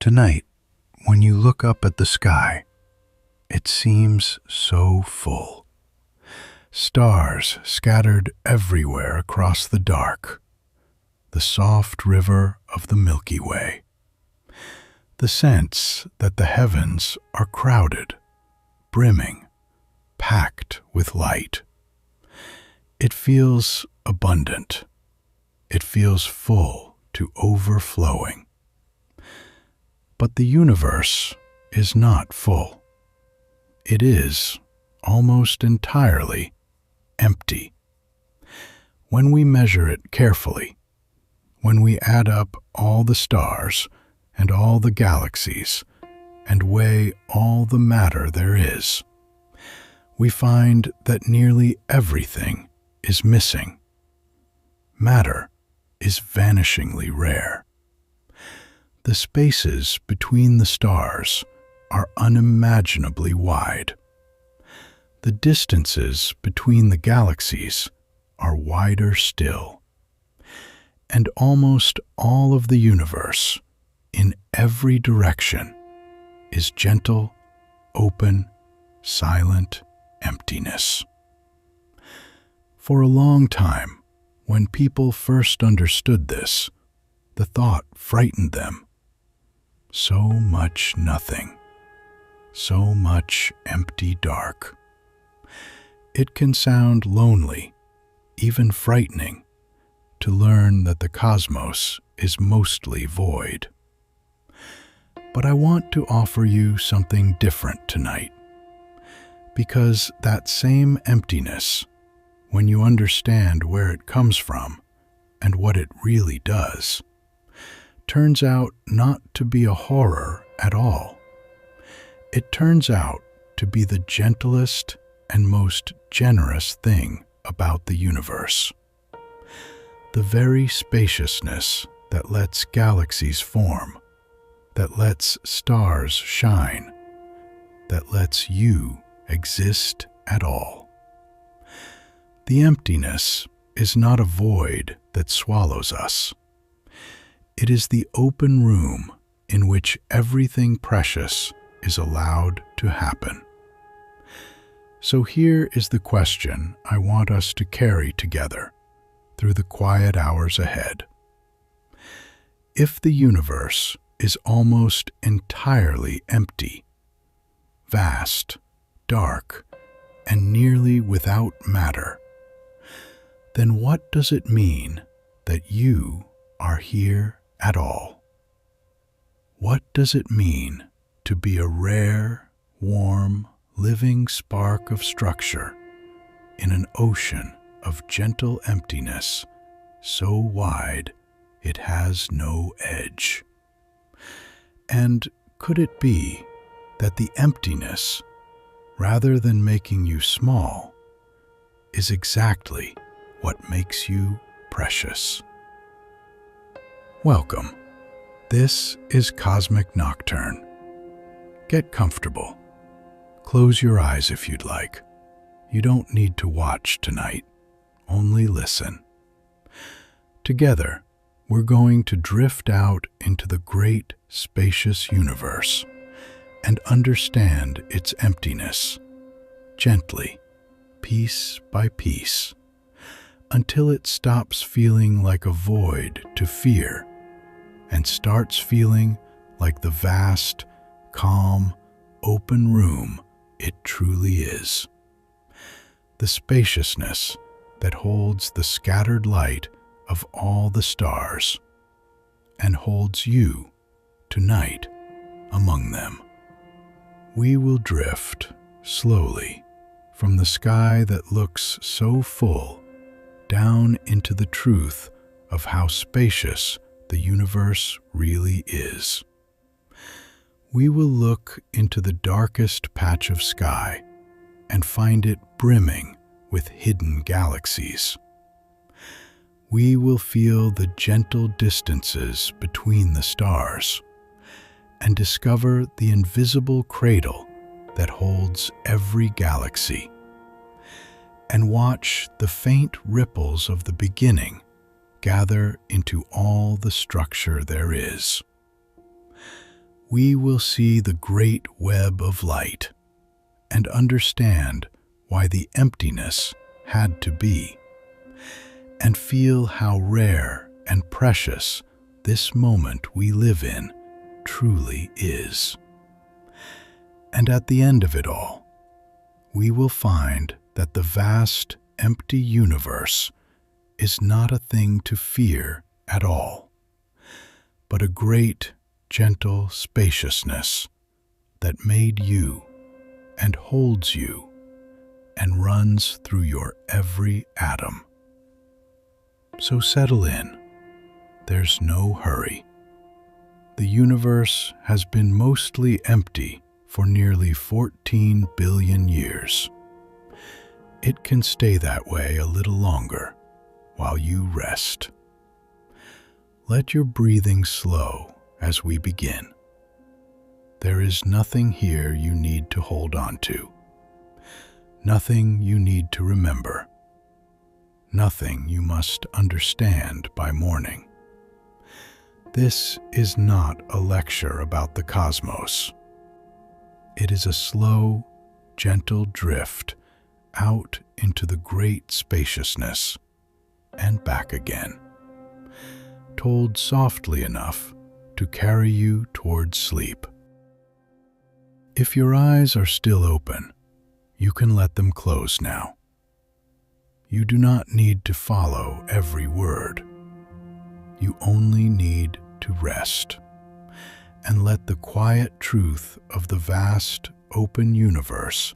Tonight, when you look up at the sky, it seems so full. Stars scattered everywhere across the dark, the soft river of the Milky Way. The sense that the heavens are crowded, brimming, packed with light. It feels abundant. It feels full to overflowing. But the universe is not full. It is almost entirely empty. When we measure it carefully, when we add up all the stars and all the galaxies and weigh all the matter there is, we find that nearly everything is missing. Matter is vanishingly rare. The spaces between the stars are unimaginably wide. The distances between the galaxies are wider still. And almost all of the universe, in every direction, is gentle, open, silent emptiness. For a long time, when people first understood this, the thought frightened them. So much nothing, so much empty dark. It can sound lonely, even frightening, to learn that the cosmos is mostly void. But I want to offer you something different tonight, because that same emptiness, when you understand where it comes from and what it really does, turns out not to be a horror at all. It turns out to be the gentlest and most generous thing about the universe. The very spaciousness that lets galaxies form, that lets stars shine, that lets you exist at all. The emptiness is not a void that swallows us. It is the open room in which everything precious is allowed to happen. So here is the question I want us to carry together through the quiet hours ahead. If the universe is almost entirely empty, vast, dark, and nearly without matter, then what does it mean that you are here at all? What does it mean to be a rare, warm, living spark of structure in an ocean of gentle emptiness so wide it has no edge? And could it be that the emptiness, rather than making you small, is exactly what makes you precious? Welcome. This is Cosmic Nocturne. Get comfortable. Close your eyes if you'd like. You don't need to watch tonight, only listen. Together, we're going to drift out into the great, spacious universe and understand its emptiness, gently, piece by piece, until it stops feeling like a void to fear and starts feeling like the vast, calm, open room it truly is. The spaciousness that holds the scattered light of all the stars and holds you tonight among them. We will drift slowly from the sky that looks so full down into the truth of how spacious the universe really is. We will look into the darkest patch of sky and find it brimming with hidden galaxies. We will feel the gentle distances between the stars and discover the invisible cradle that holds every galaxy, and watch the faint ripples of the beginning gather into all the structure there is. we will see the great web of light and understand why the emptiness had to be, and feel how rare and precious this moment we live in truly is. And at the end of it all, we will find that the vast, empty universe is not a thing to fear at all, but a great, gentle spaciousness that made you and holds you and runs through your every atom. So settle in. There's no hurry. The universe has been mostly empty for nearly 14 billion years. It can stay that way a little longer while you rest. Let your breathing slow as we begin. There is nothing here you need to hold on to, nothing you need to remember, nothing you must understand by morning. This is not a lecture about the cosmos. It is a slow, gentle drift out into the great spaciousness and back again, told softly enough to carry you towards sleep. If your eyes are still open, you can let them close now. You do not need to follow every word. You only need to rest and let the quiet truth of the vast, open universe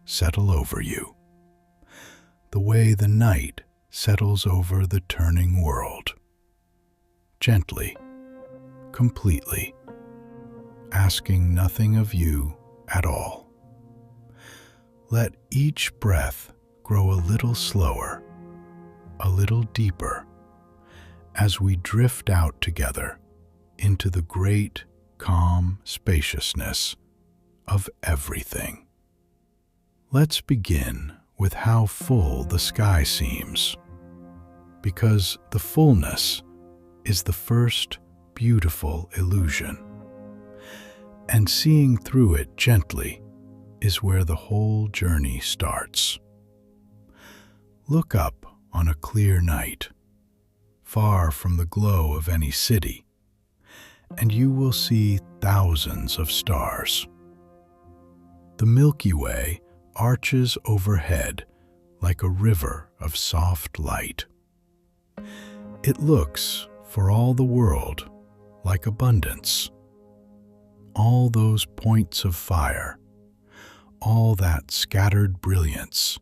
settle over you, the way the night settles over the turning world. Gently, completely, asking nothing of you at all. Let each breath grow a little slower, a little deeper, as we drift out together into the great, calm spaciousness of everything. Let's begin with how full the sky seems, because the fullness is the first beautiful illusion, and seeing through it gently is where the whole journey starts. Look up on a clear night, far from the glow of any city, and you will see thousands of stars. The Milky Way arches overhead like a river of soft light. It looks, for all the world, like abundance. All those points of fire, all that scattered brilliance.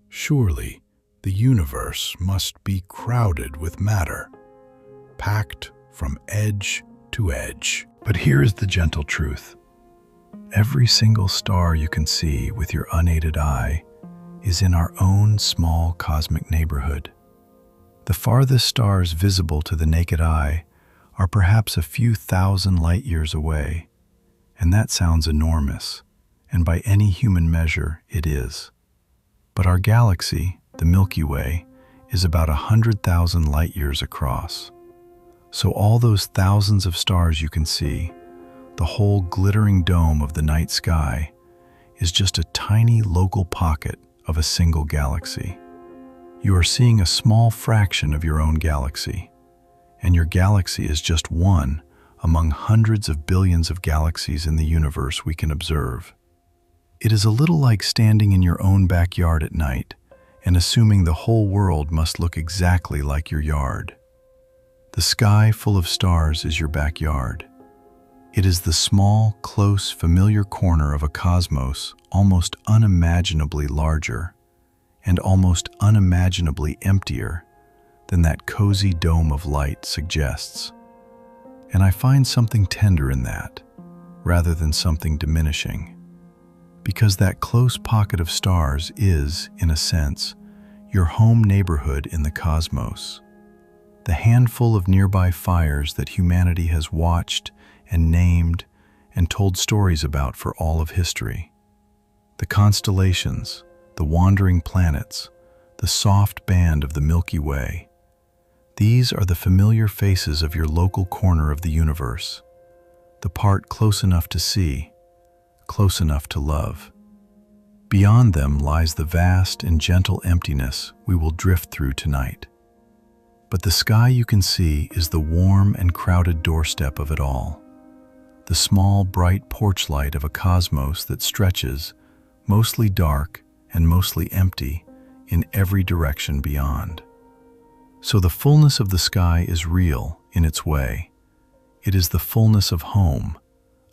Surely the universe must be crowded with matter, packed from edge to edge. But here is the gentle truth. Every single star you can see with your unaided eye is in our own small cosmic neighborhood. The farthest stars visible to the naked eye are perhaps a few thousand light years away, and that sounds enormous, and by any human measure it is. But our galaxy, the Milky Way, is about 100,000 light years across. So all those thousands of stars you can see, the whole glittering dome of the night sky, is just a tiny local pocket of a single galaxy. You are seeing a small fraction of your own galaxy, and your galaxy is just one among hundreds of billions of galaxies in the universe we can observe. It is a little like standing in your own backyard at night and assuming the whole world must look exactly like your yard. The sky full of stars is your backyard. It is the small, close, familiar corner of a cosmos almost unimaginably larger and almost unimaginably emptier than that cozy dome of light suggests. And I find something tender in that, rather than something diminishing, because that close pocket of stars is, in a sense, your home neighborhood in the cosmos, the handful of nearby fires that humanity has watched and named and told stories about for all of history, the constellations, the wandering planets, the soft band of the Milky Way. These are the familiar faces of your local corner of the universe, the part close enough to see, close enough to love. Beyond them lies the vast and gentle emptiness we will drift through tonight. But the sky you can see is the warm and crowded doorstep of it all, the small, bright porch light of a cosmos that stretches, mostly dark and mostly empty, in every direction beyond. So the fullness of the sky is real in its way. It is the fullness of home,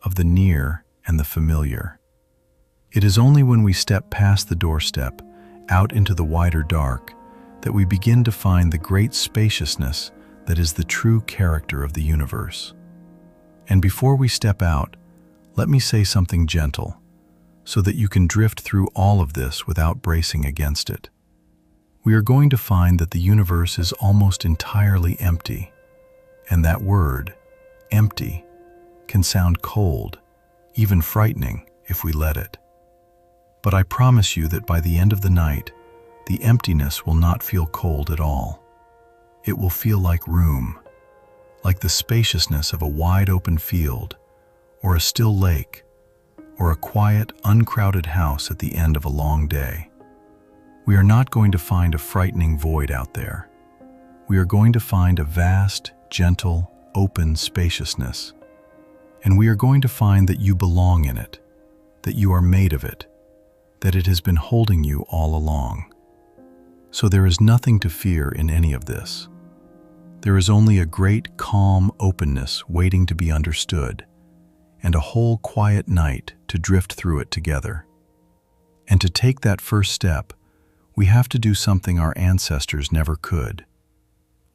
of the near and the familiar. It is only when we step past the doorstep, out into the wider dark, that we begin to find the great spaciousness that is the true character of the universe. And before we step out, let me say something gentle, so that you can drift through all of this without bracing against it. We are going to find that the universe is almost entirely empty, and that word, empty, can sound cold, even frightening if we let it. But I promise you that by the end of the night, the emptiness will not feel cold at all. It will feel like room, like the spaciousness of a wide open field, or a still lake, or a quiet, uncrowded house at the end of a long day. We are not going to find a frightening void out there. We are going to find a vast, gentle, open spaciousness. And we are going to find that you belong in it, that you are made of it, that it has been holding you all along. So there is nothing to fear in any of this. There is only a great calm openness waiting to be understood, and a whole quiet night to drift through it together. And to take that first step, we have to do something our ancestors never could.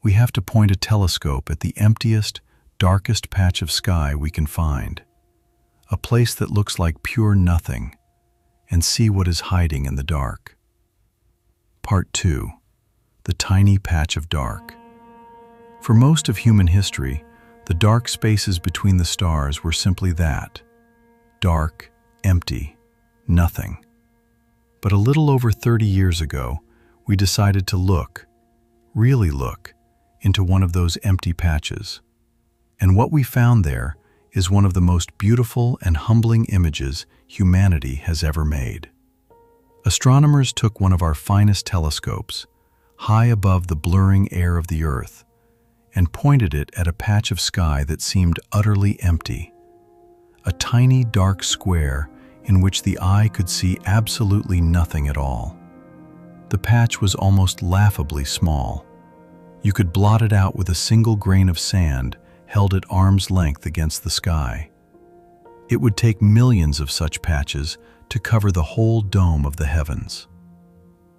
We have to point a telescope at the emptiest, darkest patch of sky we can find, a place that looks like pure nothing, and see what is hiding in the dark. Part 2. The tiny patch of dark. For most of human history, the dark spaces between the stars were simply that: dark, empty, nothing. But a little over 30 years ago, we decided to look, really look, into one of those empty patches. And what we found there is one of the most beautiful and humbling images humanity has ever made. Astronomers took one of our finest telescopes, high above the blurring air of the Earth, and pointed it at a patch of sky that seemed utterly empty. A tiny dark square in which the eye could see absolutely nothing at all. The patch was almost laughably small. You could blot it out with a single grain of sand held at arm's length against the sky. It would take millions of such patches to cover the whole dome of the heavens.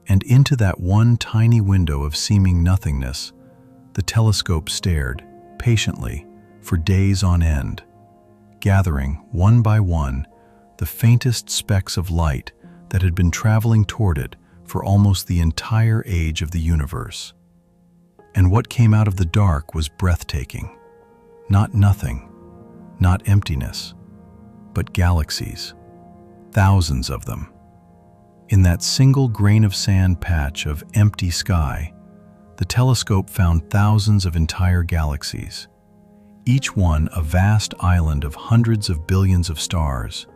And into that one tiny window of seeming nothingness, the telescope stared, patiently, for days on end, gathering, one by one, the faintest specks of light that had been traveling toward it for almost the entire age of the universe. And what came out of the dark was breathtaking. Not nothing, not emptiness, but galaxies, thousands of them. In that single grain of sand patch of empty sky, the telescope found thousands of entire galaxies, each one a vast island of hundreds of billions of stars,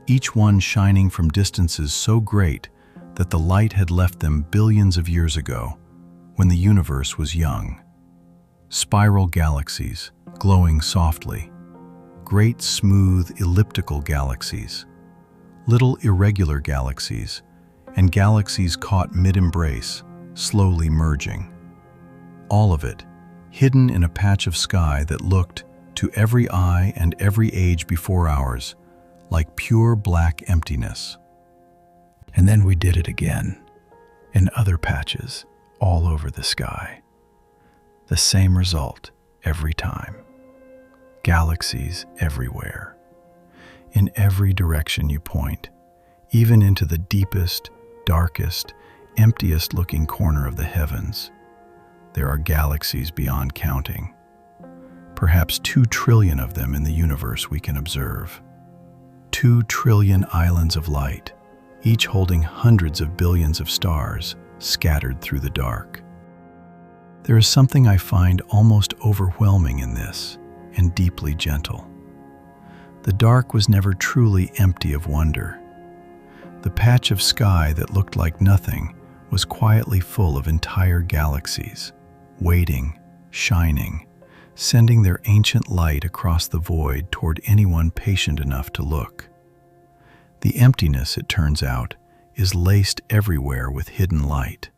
each one shining from distances so great that the light had left them billions of years ago, when the universe was young. Spiral galaxies, glowing softly, great smooth elliptical galaxies, little irregular galaxies, and galaxies caught mid-embrace, slowly merging. All of it, hidden in a patch of sky that looked, to every eye and every age before ours, like pure black emptiness. And then we did it again, in other patches, all over the sky. The same result every time. Galaxies everywhere. In every direction you point, even into the deepest, darkest, emptiest looking corner of the heavens, there are galaxies beyond counting. Perhaps 2 trillion of them in the universe we can observe. 2 trillion islands of light, each holding hundreds of billions of stars scattered through the dark. There is something I find almost overwhelming in this, and deeply gentle. The dark was never truly empty of wonder. The patch of sky that looked like nothing was quietly full of entire galaxies, waiting, shining, sending their ancient light across the void toward anyone patient enough to look. The emptiness, it turns out, is laced everywhere with hidden light.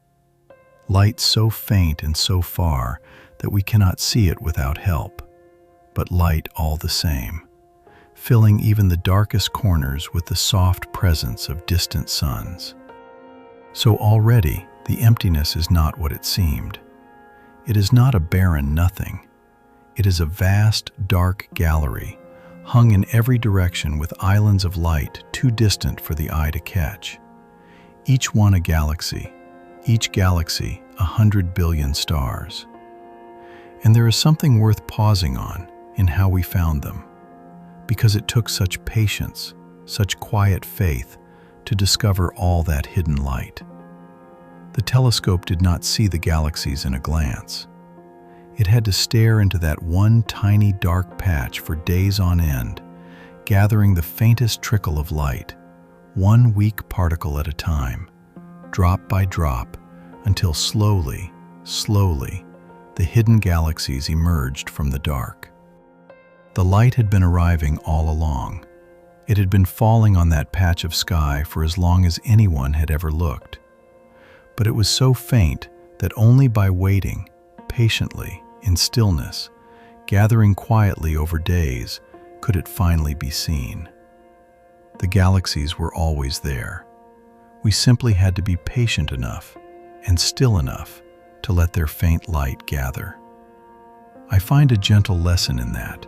Light so faint and so far that we cannot see it without help, but light all the same, filling even the darkest corners with the soft presence of distant suns. So already, the emptiness is not what it seemed. It is not a barren nothing. It is a vast, dark gallery, hung in every direction with islands of light too distant for the eye to catch. Each one a galaxy, each galaxy 100 billion stars. And there is something worth pausing on in how we found them, because it took such patience, such quiet faith to discover all that hidden light. The telescope did not see the galaxies in a glance. It had to stare into that one tiny dark patch for days on end, gathering the faintest trickle of light, one weak particle at a time, drop by drop, until slowly, slowly, the hidden galaxies emerged from the dark. The light had been arriving all along. It had been falling on that patch of sky for as long as anyone had ever looked. But it was so faint that only by waiting, patiently, in stillness, gathering quietly over days, could it finally be seen. The galaxies were always there. We simply had to be patient enough and still enough to let their faint light gather. I find a gentle lesson in that,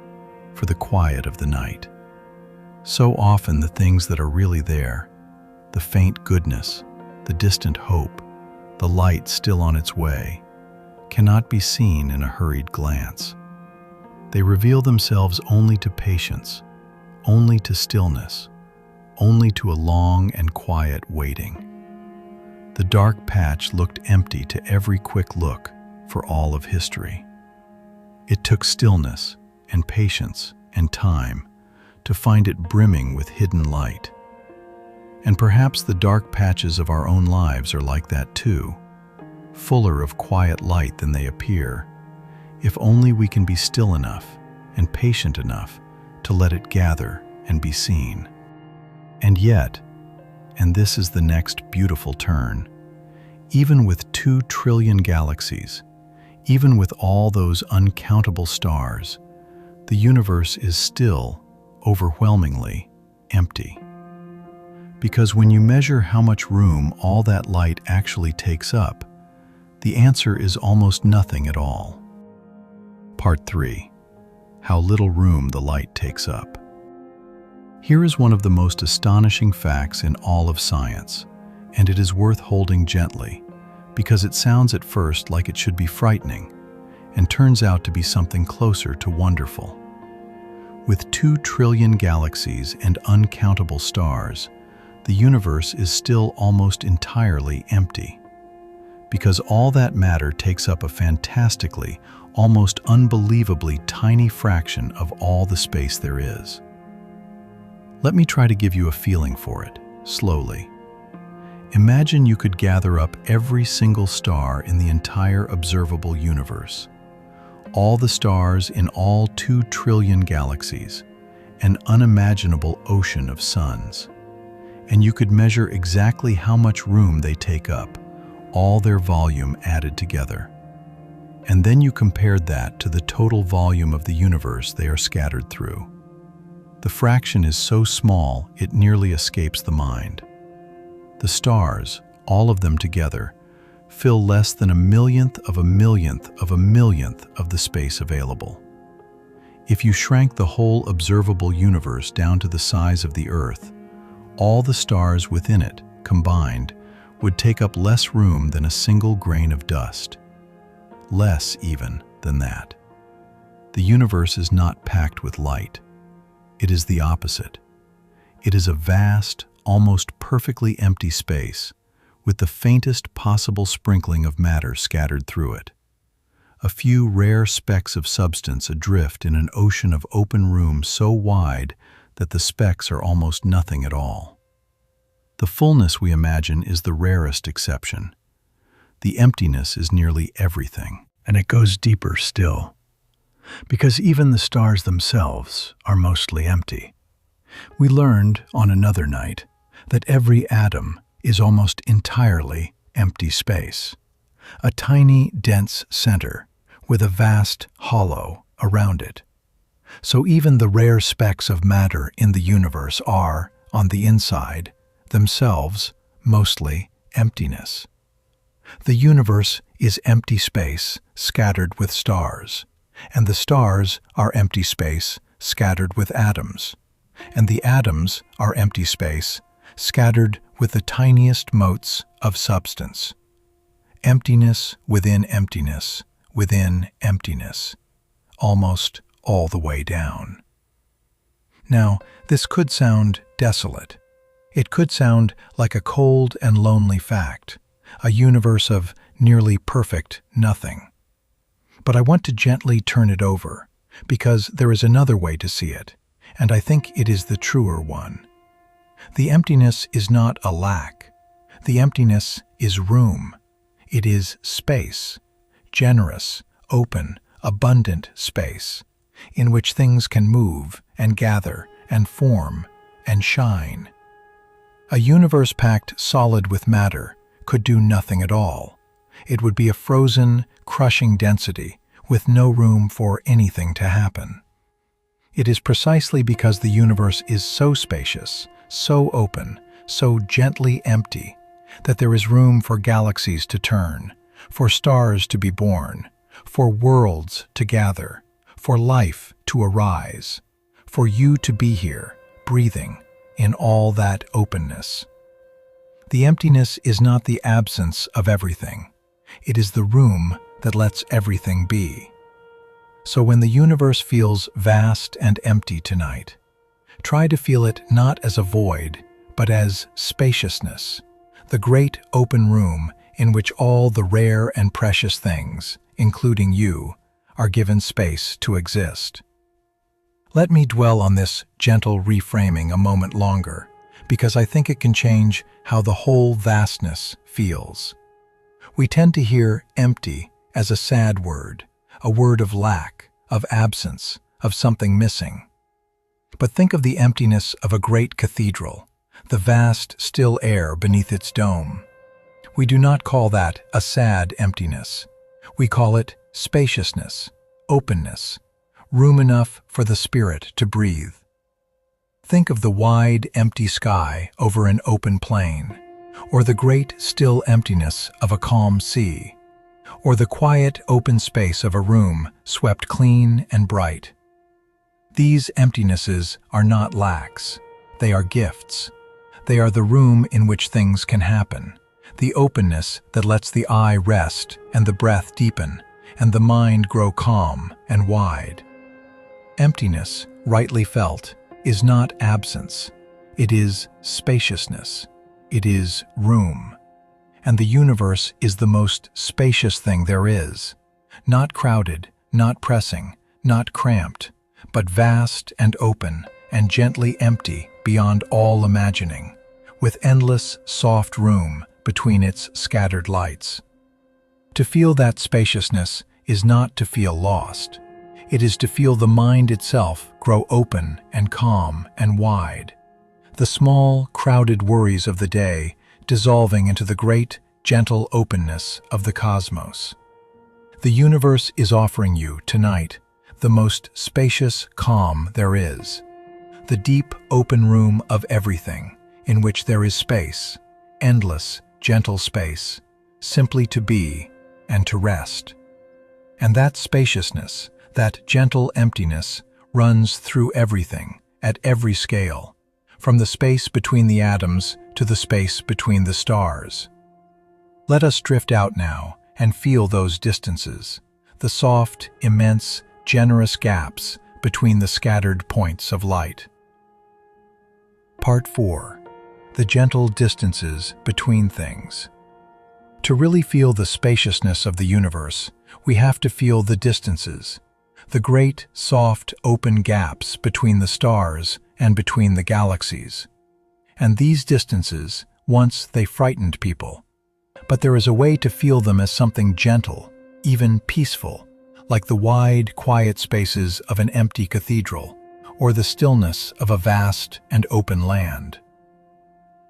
for the quiet of the night. So often the things that are really there, the faint goodness, the distant hope, the light still on its way, cannot be seen in a hurried glance. They reveal themselves only to patience, only to stillness, only to a long and quiet waiting. The dark patch looked empty to every quick look for all of history. It took stillness and patience and time to find it brimming with hidden light. And perhaps the dark patches of our own lives are like that too, fuller of quiet light than they appear, if only we can be still enough and patient enough to let it gather and be seen. And yet, and this is the next beautiful turn, even with 2 trillion galaxies, even with all those uncountable stars, the universe is still, overwhelmingly, empty. Because when you measure how much room all that light actually takes up, the answer is almost nothing at all. Part 3. How little room the light takes up. Here is one of the most astonishing facts in all of science, and it is worth holding gently, because it sounds at first like it should be frightening, and turns out to be something closer to wonderful. With 2 trillion galaxies and uncountable stars, the universe is still almost entirely empty, because all that matter takes up a fantastically, almost unbelievably tiny fraction of all the space there is. Let me try to give you a feeling for it, slowly. Imagine you could gather up every single star in the entire observable universe, all the stars in all 2 trillion galaxies, an unimaginable ocean of suns, and you could measure exactly how much room they take up, all their volume added together. And then you compared that to the total volume of the universe they are scattered through. The fraction is so small it nearly escapes the mind. The stars, all of them together, fill less than a millionth of a millionth of a millionth of the space available. If you shrank the whole observable universe down to the size of the Earth, all the stars within it, combined, would take up less room than a single grain of dust. Less even than that. The universe is not packed with light. It is the opposite. It is a vast, almost perfectly empty space, with the faintest possible sprinkling of matter scattered through it. A few rare specks of substance adrift in an ocean of open room so wide that the specks are almost nothing at all. The fullness we imagine is the rarest exception. The emptiness is nearly everything, and it goes deeper still, because even the stars themselves are mostly empty. We learned on another night that every atom is almost entirely empty space, a tiny, dense center with a vast hollow around it. So even the rare specks of matter in the universe are, on the inside, themselves mostly emptiness. The universe is empty space scattered with stars, and the stars are empty space scattered with atoms, and the atoms are empty space scattered with the tiniest motes of substance. Emptiness within emptiness within emptiness, almost all the way down. Now, this could sound desolate. It could sound like a cold and lonely fact, a universe of nearly perfect nothing. But I want to gently turn it over, because there is another way to see it, and I think it is the truer one. The emptiness is not a lack. The emptiness is room. It is space, generous, open, abundant space, in which things can move and gather and form and shine. A universe packed solid with matter could do nothing at all. It would be a frozen, crushing density with no room for anything to happen. It is precisely because the universe is so spacious, so open, so gently empty, that there is room for galaxies to turn, for stars to be born, for worlds to gather, for life to arise, for you to be here, breathing, in all that openness. The emptiness is not the absence of everything. It is the room that lets everything be. So when the universe feels vast and empty tonight, try to feel it not as a void, but as spaciousness, the great open room in which all the rare and precious things, including you, are given space to exist. Let me dwell on this gentle reframing a moment longer, because I think it can change how the whole vastness feels. We tend to hear empty as a sad word, a word of lack, of absence, of something missing. But think of the emptiness of a great cathedral, the vast, still air beneath its dome. We do not call that a sad emptiness. We call it spaciousness, openness, room enough for the spirit to breathe. Think of the wide, empty sky over an open plain, or the great, still emptiness of a calm sea, or the quiet, open space of a room swept clean and bright. These emptinesses are not lacks. They are gifts. They are the room in which things can happen, the openness that lets the eye rest and the breath deepen and the mind grow calm and wide. Emptiness, rightly felt, is not absence. It is spaciousness. It is room. And the universe is the most spacious thing there is. Not crowded, not pressing, not cramped, but vast and open and gently empty beyond all imagining, with endless, soft room between its scattered lights. To feel that spaciousness is not to feel lost. It is to feel the mind itself grow open and calm and wide, the small, crowded worries of the day dissolving into the great, gentle openness of the cosmos. The universe is offering you, tonight, the most spacious calm there is, the deep, open room of everything, in which there is space, endless, gentle space, simply to be and to rest. And that spaciousness, that gentle emptiness, runs through everything, at every scale, from the space between the atoms to the space between the stars. Let us drift out now and feel those distances, the soft, immense, generous gaps between the scattered points of light. Part 4. The gentle distances between things. To really feel the spaciousness of the universe, we have to feel the distances, the great, soft, open gaps between the stars and between the galaxies. And these distances, once they frightened people. But there is a way to feel them as something gentle, even peaceful, like the wide, quiet spaces of an empty cathedral, or the stillness of a vast and open land.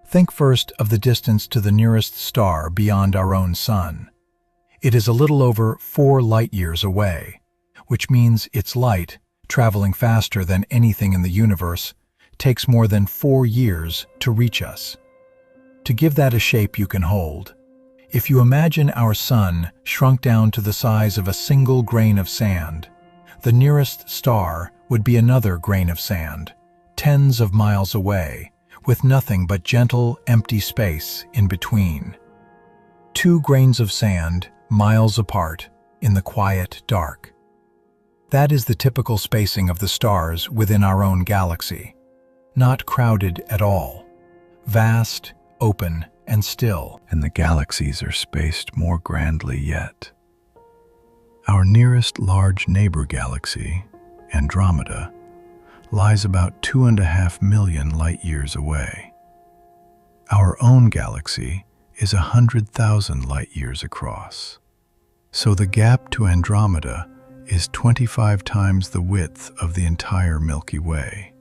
Think first of the distance to the nearest star beyond our own sun. It is a little over 4 light-years away, which means its light, traveling faster than anything in the universe, takes more than 4 years to reach us. To give that a shape you can hold, if you imagine our sun shrunk down to the size of a single grain of sand, the nearest star would be another grain of sand, tens of miles away, with nothing but gentle, empty space in between. 2 grains of sand, miles apart, in the quiet dark. That is the typical spacing of the stars within our own galaxy. Not crowded at all. Vast, open, and still. And the galaxies are spaced more grandly yet. Our nearest large neighbor galaxy, Andromeda, lies about 2.5 million light-years away. Our own galaxy is 100,000 light-years across. So the gap to Andromeda is 25 times the width of the entire Milky Way.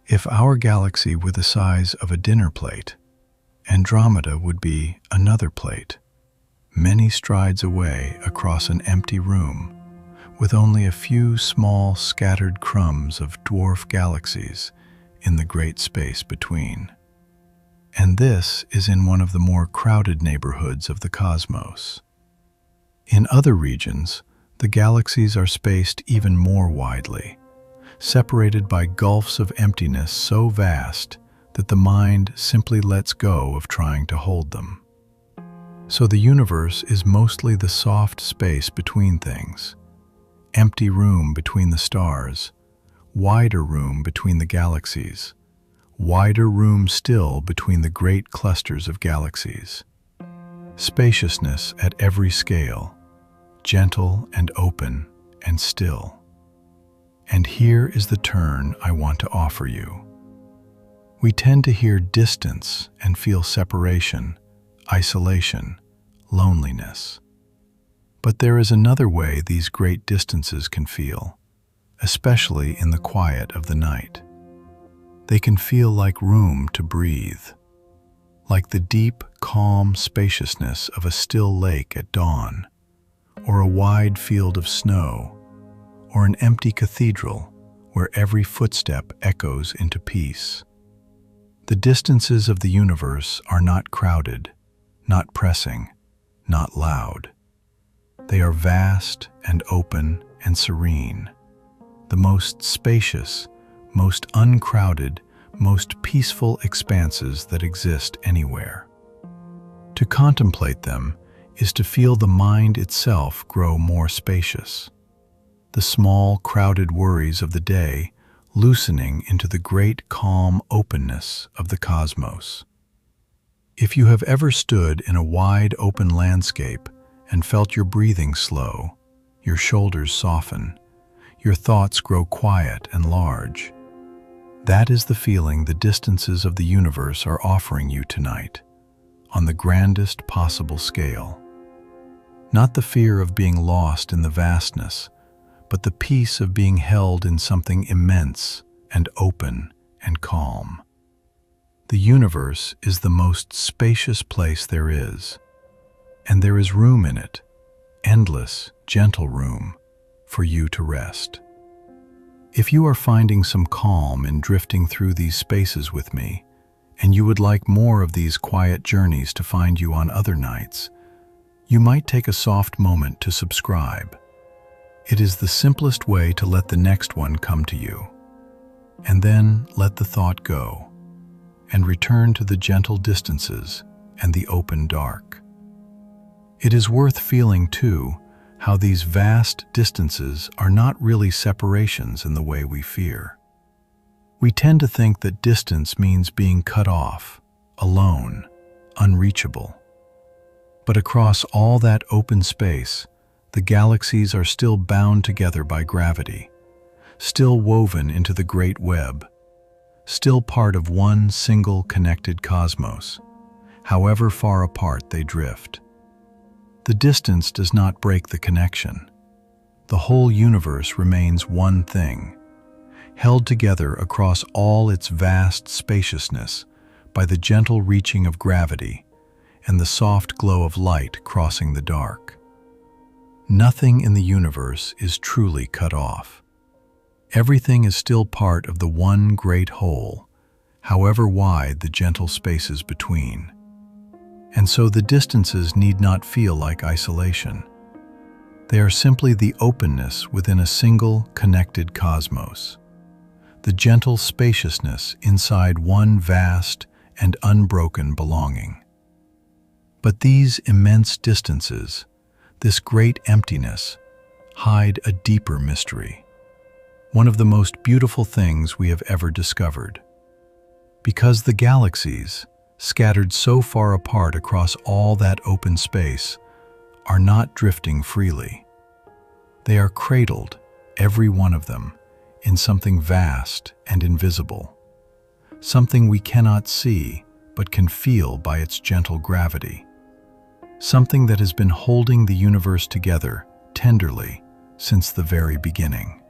If our galaxy were the size of a dinner plate, Andromeda would be another plate, many strides away across an empty room, with only a few small scattered crumbs of dwarf galaxies in the great space between. And this is in one of the more crowded neighborhoods of the cosmos. In other regions, the galaxies are spaced even more widely, separated by gulfs of emptiness so vast that the mind simply lets go of trying to hold them. So the universe is mostly the soft space between things, empty room between the stars, wider room between the galaxies, wider room still between the great clusters of galaxies. Spaciousness at every scale, gentle and open and still. And here is the turn I want to offer you. We tend to hear distance and feel separation, isolation, loneliness. But there is another way these great distances can feel, especially in the quiet of the night. They can feel like room to breathe, like the deep, calm spaciousness of a still lake at dawn, or a wide field of snow, or an empty cathedral where every footstep echoes into peace. The distances of the universe are not crowded, not pressing, not loud. They are vast and open and serene, the most spacious, most uncrowded, most peaceful expanses that exist anywhere. To contemplate them is to feel the mind itself grow more spacious, the small, crowded worries of the day loosening into the great, calm openness of the cosmos. If you have ever stood in a wide, open landscape and felt your breathing slow, your shoulders soften, your thoughts grow quiet and large, that is the feeling the distances of the universe are offering you tonight, on the grandest possible scale. Not the fear of being lost in the vastness, but the peace of being held in something immense and open and calm. The universe is the most spacious place there is, and there is room in it, endless, gentle room, for you to rest. If you are finding some calm in drifting through these spaces with me, and you would like more of these quiet journeys to find you on other nights, you might take a soft moment to subscribe. It is the simplest way to let the next one come to you. And then let the thought go, and return to the gentle distances and the open dark. It is worth feeling, too, how these vast distances are not really separations in the way we fear. We tend to think that distance means being cut off, alone, unreachable. But across all that open space, the galaxies are still bound together by gravity, still woven into the great web, still part of one single connected cosmos, however far apart they drift. The distance does not break the connection. The whole universe remains one thing, held together across all its vast spaciousness by the gentle reaching of gravity and the soft glow of light crossing the dark. Nothing in the universe is truly cut off. Everything is still part of the one great whole, however wide the gentle spaces between. And so the distances need not feel like isolation. They are simply the openness within a single connected cosmos, the gentle spaciousness inside one vast and unbroken belonging. But these immense distances, this great emptiness, hide a deeper mystery, one of the most beautiful things we have ever discovered. Because the galaxies, scattered so far apart across all that open space, are not drifting freely. They are cradled, every one of them, in something vast and invisible, something we cannot see but can feel by its gentle gravity, something that has been holding the universe together tenderly since the very beginning.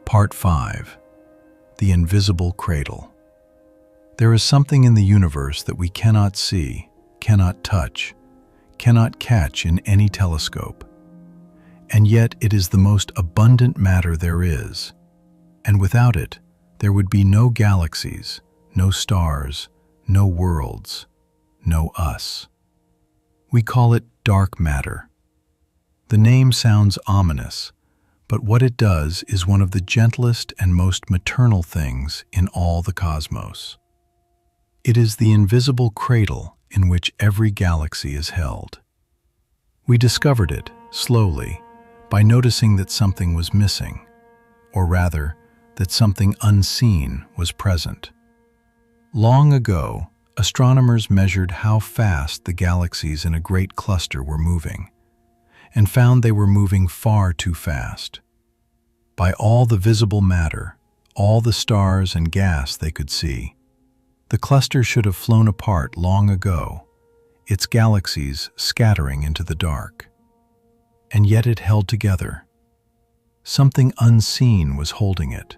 Part 5. The Invisible Cradle. There is something in the universe that we cannot see, cannot touch, cannot catch in any telescope. And yet it is the most abundant matter there is. And without it, there would be no galaxies, no stars, no worlds, no us. We call it dark matter. The name sounds ominous, but what it does is one of the gentlest and most maternal things in all the cosmos. It is the invisible cradle in which every galaxy is held. We discovered it, slowly, by noticing that something was missing, or rather, that something unseen was present. Long ago, astronomers measured how fast the galaxies in a great cluster were moving, and found they were moving far too fast. By all the visible matter, all the stars and gas they could see, the cluster should have flown apart long ago, its galaxies scattering into the dark. And yet it held together. Something unseen was holding it,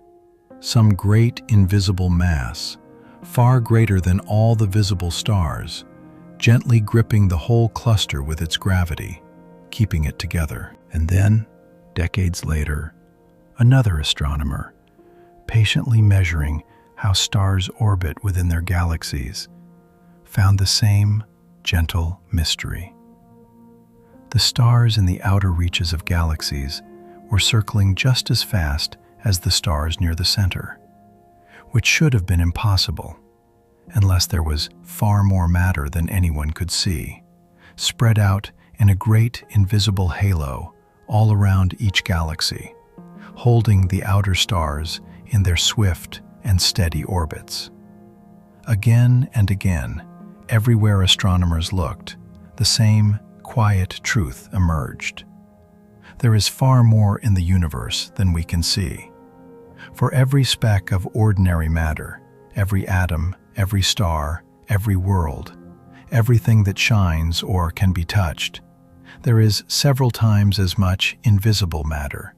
some great invisible mass, far greater than all the visible stars, gently gripping the whole cluster with its gravity, keeping it together. And then, decades later, another astronomer, patiently measuring how stars orbit within their galaxies, found the same gentle mystery. The stars in the outer reaches of galaxies were circling just as fast as the stars near the center, which should have been impossible, unless there was far more matter than anyone could see, spread out in a great invisible halo all around each galaxy, holding the outer stars in their swift and steady orbits. Again and again, everywhere astronomers looked, the same quiet truth emerged. There is far more in the universe than we can see. For every speck of ordinary matter, every atom, every star, every world, everything that shines or can be touched, there is several times as much invisible matter,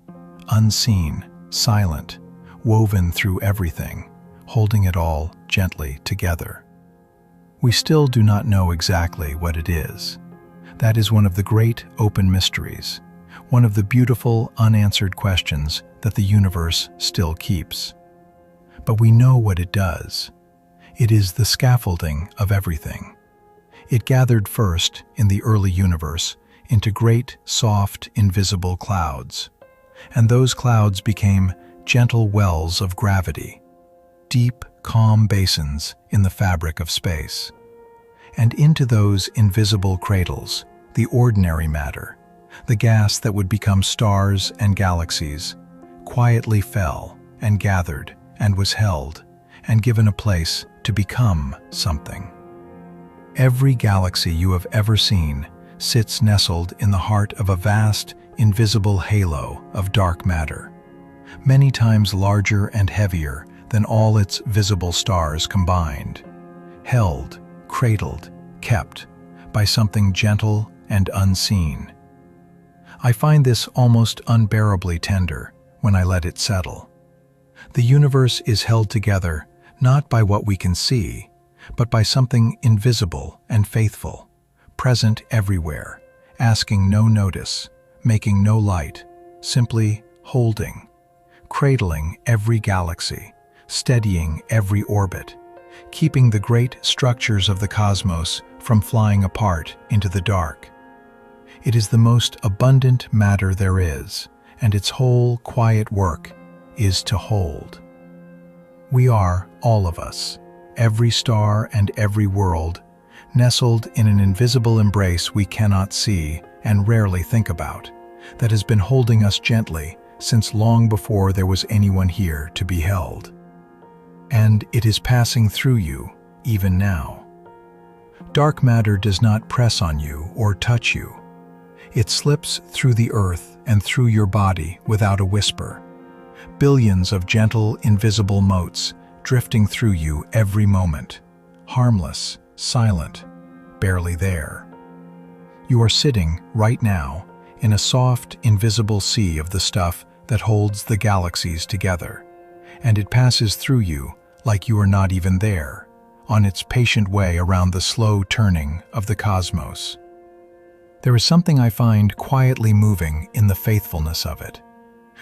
unseen, silent, woven through everything, holding it all gently together. We still do not know exactly what it is. That is one of the great open mysteries, one of the beautiful unanswered questions that the universe still keeps. But we know what it does. It is the scaffolding of everything. It gathered first, in the early universe, into great, soft, invisible clouds. And those clouds became gentle wells of gravity, deep, calm basins in the fabric of space. And into those invisible cradles, the ordinary matter, the gas that would become stars and galaxies, quietly fell and gathered and was held and given a place to become something. Every galaxy you have ever seen sits nestled in the heart of a vast, invisible halo of dark matter, many times larger and heavier than all its visible stars combined, held, cradled, kept by something gentle and unseen. I find this almost unbearably tender when I let it settle. The universe is held together not by what we can see, but by something invisible and faithful, present everywhere, asking no notice, making no light, simply holding, cradling every galaxy, steadying every orbit, keeping the great structures of the cosmos from flying apart into the dark. It is the most abundant matter there is, and its whole quiet work is to hold. We are, all of us, every star and every world, nestled in an invisible embrace we cannot see and rarely think about, that has been holding us gently since long before there was anyone here to be held. And it is passing through you, even now. Dark matter does not press on you or touch you. It slips through the earth and through your body without a whisper. Billions of gentle, invisible motes drifting through you every moment, harmless, silent, barely there. You are sitting, right now, in a soft, invisible sea of the stuff that holds the galaxies together, and it passes through you like you are not even there, on its patient way around the slow turning of the cosmos. There is something I find quietly moving in the faithfulness of it,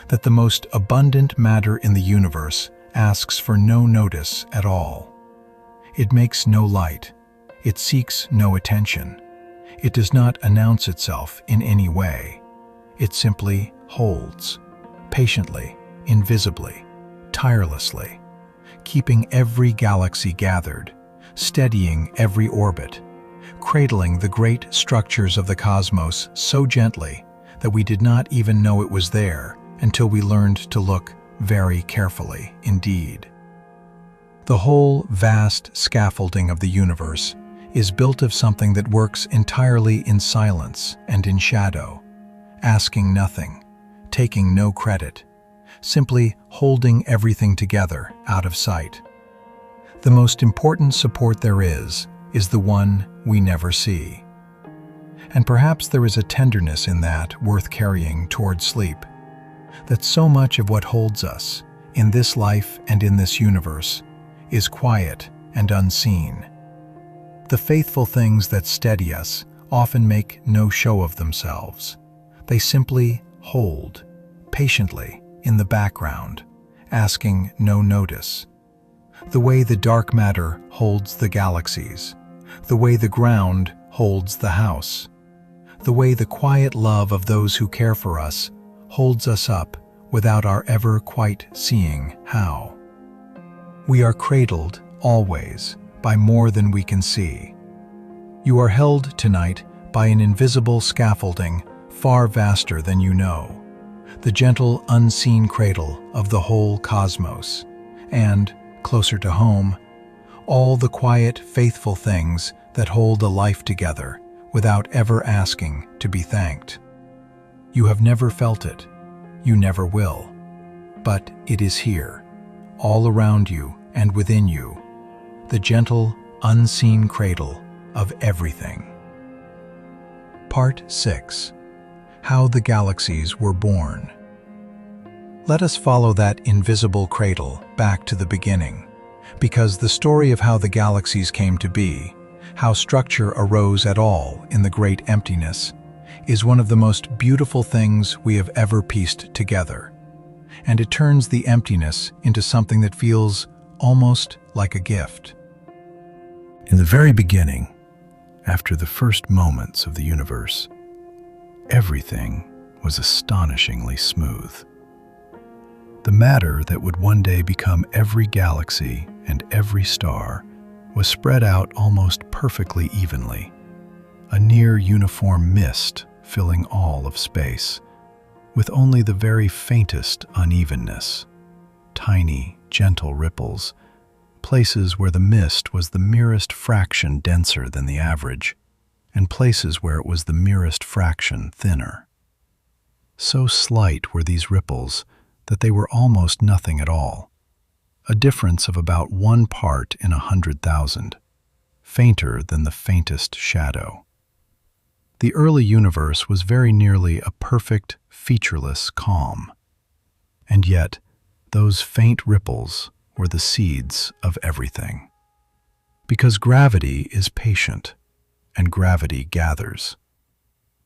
that the most abundant matter in the universe asks for no notice at all. It makes no light. It seeks no attention. It does not announce itself in any way. It simply holds, patiently, invisibly, tirelessly, keeping every galaxy gathered, steadying every orbit, cradling the great structures of the cosmos so gently that we did not even know it was there until we learned to look very carefully indeed. The whole vast scaffolding of the universe is built of something that works entirely in silence and in shadow, asking nothing, taking no credit, simply holding everything together out of sight. The most important support there is the one we never see. And perhaps there is a tenderness in that worth carrying toward sleep, that so much of what holds us, in this life and in this universe, is quiet and unseen. The faithful things that steady us often make no show of themselves. They simply hold, patiently, in the background, asking no notice. The way the dark matter holds the galaxies, the way the ground holds the house, the way the quiet love of those who care for us holds us up without our ever quite seeing how. We are cradled, always, by more than we can see. You are held tonight by an invisible scaffolding far vaster than you know, the gentle, unseen cradle of the whole cosmos, and, closer to home, all the quiet, faithful things that hold a life together without ever asking to be thanked. You have never felt it, you never will, but it is here, all around you and within you, the gentle, unseen cradle of everything. Part 6. How the Galaxies Were Born. Let us follow that invisible cradle back to the beginning, because the story of how the galaxies came to be, how structure arose at all in the great emptiness, is one of the most beautiful things we have ever pieced together, and it turns the emptiness into something that feels almost like a gift. In the very beginning, after the first moments of the universe, everything was astonishingly smooth. The matter that would one day become every galaxy and every star was spread out almost perfectly evenly, a near uniform mist filling all of space, with only the very faintest unevenness, tiny, gentle ripples, places where the mist was the merest fraction denser than the average, and places where it was the merest fraction thinner. So slight were these ripples that they were almost nothing at all, a difference of about 1 part in 100,000, fainter than the faintest shadow. The early universe was very nearly a perfect, featureless calm. And yet, those faint ripples were the seeds of everything. Because gravity is patient, and gravity gathers.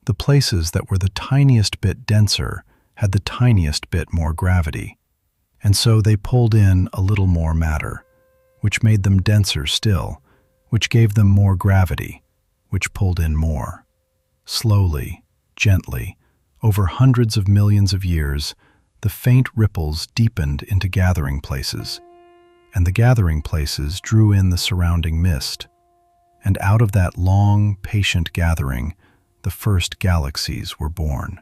The places that were the tiniest bit denser had the tiniest bit more gravity, and so they pulled in a little more matter, which made them denser still, which gave them more gravity, which pulled in more. Slowly, gently, over hundreds of millions of years, the faint ripples deepened into gathering places, and the gathering places drew in the surrounding mist, and out of that long, patient gathering, the first galaxies were born.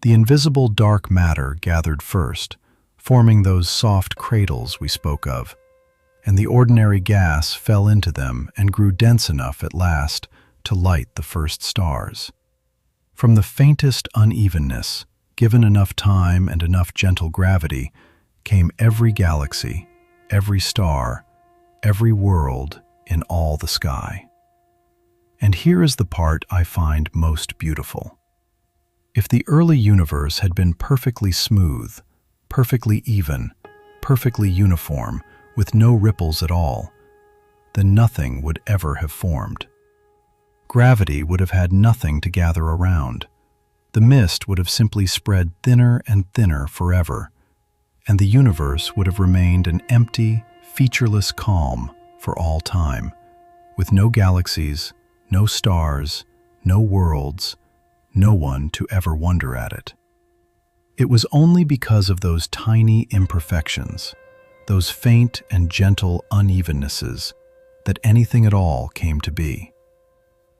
The invisible dark matter gathered first, forming those soft cradles we spoke of, and the ordinary gas fell into them and grew dense enough at last to light the first stars. From the faintest unevenness, given enough time and enough gentle gravity, came every galaxy, every star, every world in all the sky. And here is the part I find most beautiful. If the early universe had been perfectly smooth, perfectly even, perfectly uniform, with no ripples at all, then nothing would ever have formed. Gravity would have had nothing to gather around. The mist would have simply spread thinner and thinner forever, and the universe would have remained an empty, featureless calm for all time, with no galaxies, no stars, no worlds, no one to ever wonder at it. It was only because of those tiny imperfections, those faint and gentle unevennesses, that anything at all came to be.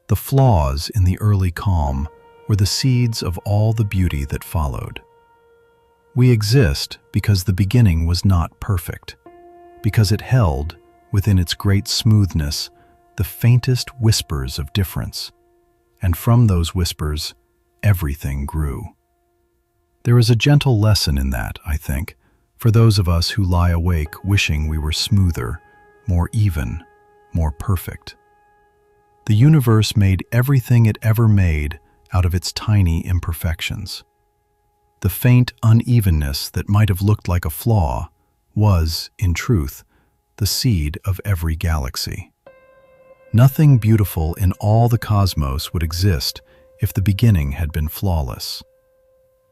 The flaws in the early calm were the seeds of all the beauty that followed. We exist because the beginning was not perfect, because it held, within its great smoothness, the faintest whispers of difference, and from those whispers, everything grew. There is a gentle lesson in that, I think, for those of us who lie awake wishing we were smoother, more even, more perfect. The universe made everything it ever made out of its tiny imperfections. The faint unevenness that might have looked like a flaw was, in truth, the seed of every galaxy. Nothing beautiful in all the cosmos would exist if the beginning had been flawless.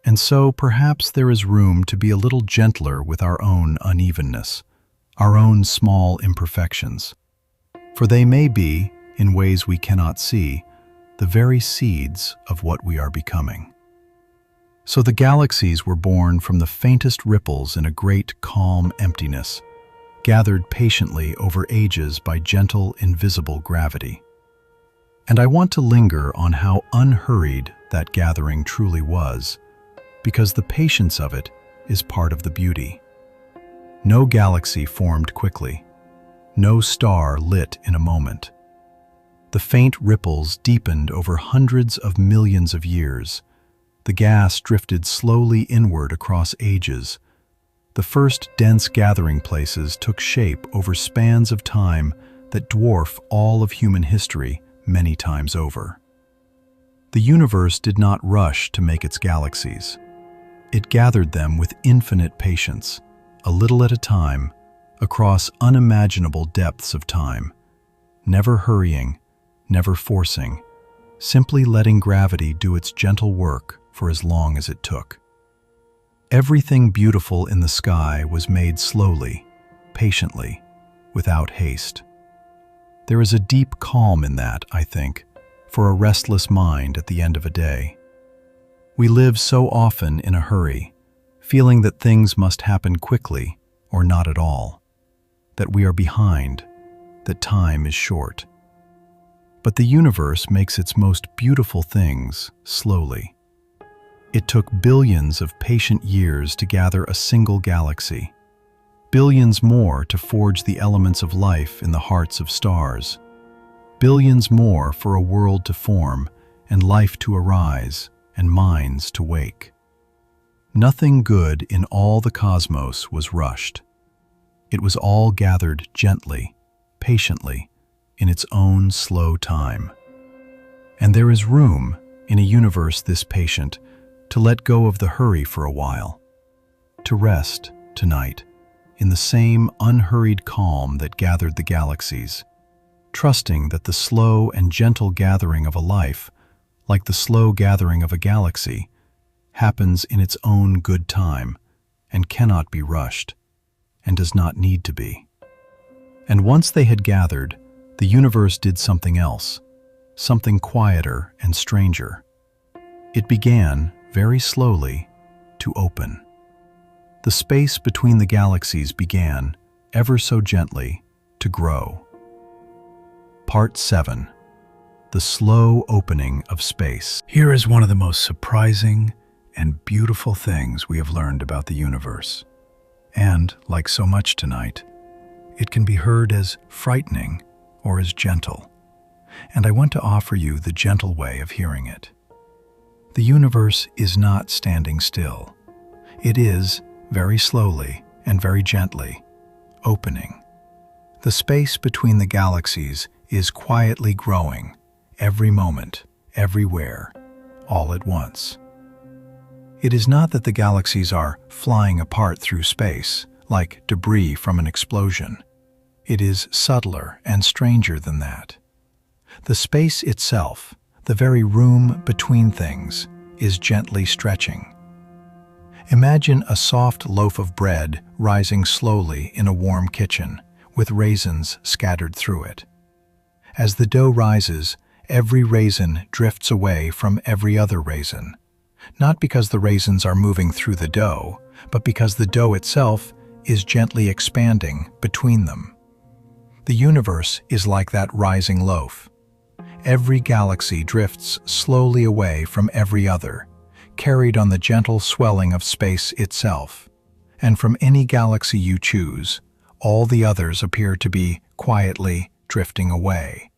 And so perhaps there is room to be a little gentler with our own unevenness, our own small imperfections, for they may be, in ways we cannot see, the very seeds of what we are becoming. So the galaxies were born from the faintest ripples in a great, calm emptiness, gathered patiently over ages by gentle, invisible gravity. And I want to linger on how unhurried that gathering truly was, because the patience of it is part of the beauty. No galaxy formed quickly. No star lit in a moment. The faint ripples deepened over hundreds of millions of years. The gas drifted slowly inward across ages. The first dense gathering places took shape over spans of time that dwarf all of human history many times over. The universe did not rush to make its galaxies. It gathered them with infinite patience, a little at a time, across unimaginable depths of time, never hurrying, never forcing, simply letting gravity do its gentle work for as long as it took. Everything beautiful in the sky was made slowly, patiently, without haste. There is a deep calm in that, I think, for a restless mind at the end of a day. We live so often in a hurry, feeling that things must happen quickly or not at all, that we are behind, that time is short. But the universe makes its most beautiful things slowly. It took billions of patient years to gather a single galaxy, billions more to forge the elements of life in the hearts of stars, billions more for a world to form and life to arise and minds to wake. Nothing good in all the cosmos was rushed. It was all gathered gently, patiently, in its own slow time. And there is room, in a universe this patient, to let go of the hurry for a while, to rest, tonight, in the same unhurried calm that gathered the galaxies, trusting that the slow and gentle gathering of a life, like the slow gathering of a galaxy, happens in its own good time and cannot be rushed, and does not need to be. And once they had gathered, the universe did something else, something quieter and stranger. It began, very slowly, to open. The space between the galaxies began, ever so gently, to grow. Part 7. The slow opening of space. Here is one of the most surprising and beautiful things we have learned about the universe. And, like so much tonight, it can be heard as frightening or as gentle. And I want to offer you the gentle way of hearing it. The universe is not standing still. It is, very slowly and very gently, opening. The space between the galaxies is quietly growing, every moment, everywhere, all at once. It is not that the galaxies are flying apart through space, like debris from an explosion. It is subtler and stranger than that. The space itself, the very room between things, is gently stretching. Imagine a soft loaf of bread rising slowly in a warm kitchen, with raisins scattered through it. As the dough rises, every raisin drifts away from every other raisin, not because the raisins are moving through the dough, but because the dough itself is gently expanding between them. The universe is like that rising loaf. Every galaxy drifts slowly away from every other, carried on the gentle swelling of space itself. And from any galaxy you choose, all the others appear to be quietly drifting away.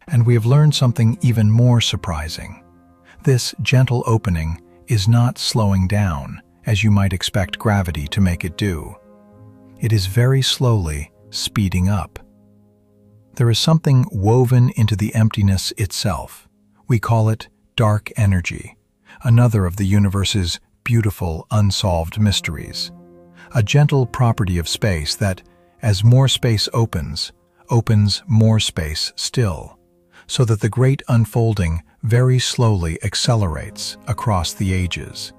And we have learned something even more surprising. This gentle opening is not slowing down, as you might expect gravity to make it do. It is very slowly speeding up. There is something woven into the emptiness itself. We call it dark energy, another of the universe's beautiful unsolved mysteries. A gentle property of space that, as more space opens more space still, so that the great unfolding very slowly accelerates across the ages.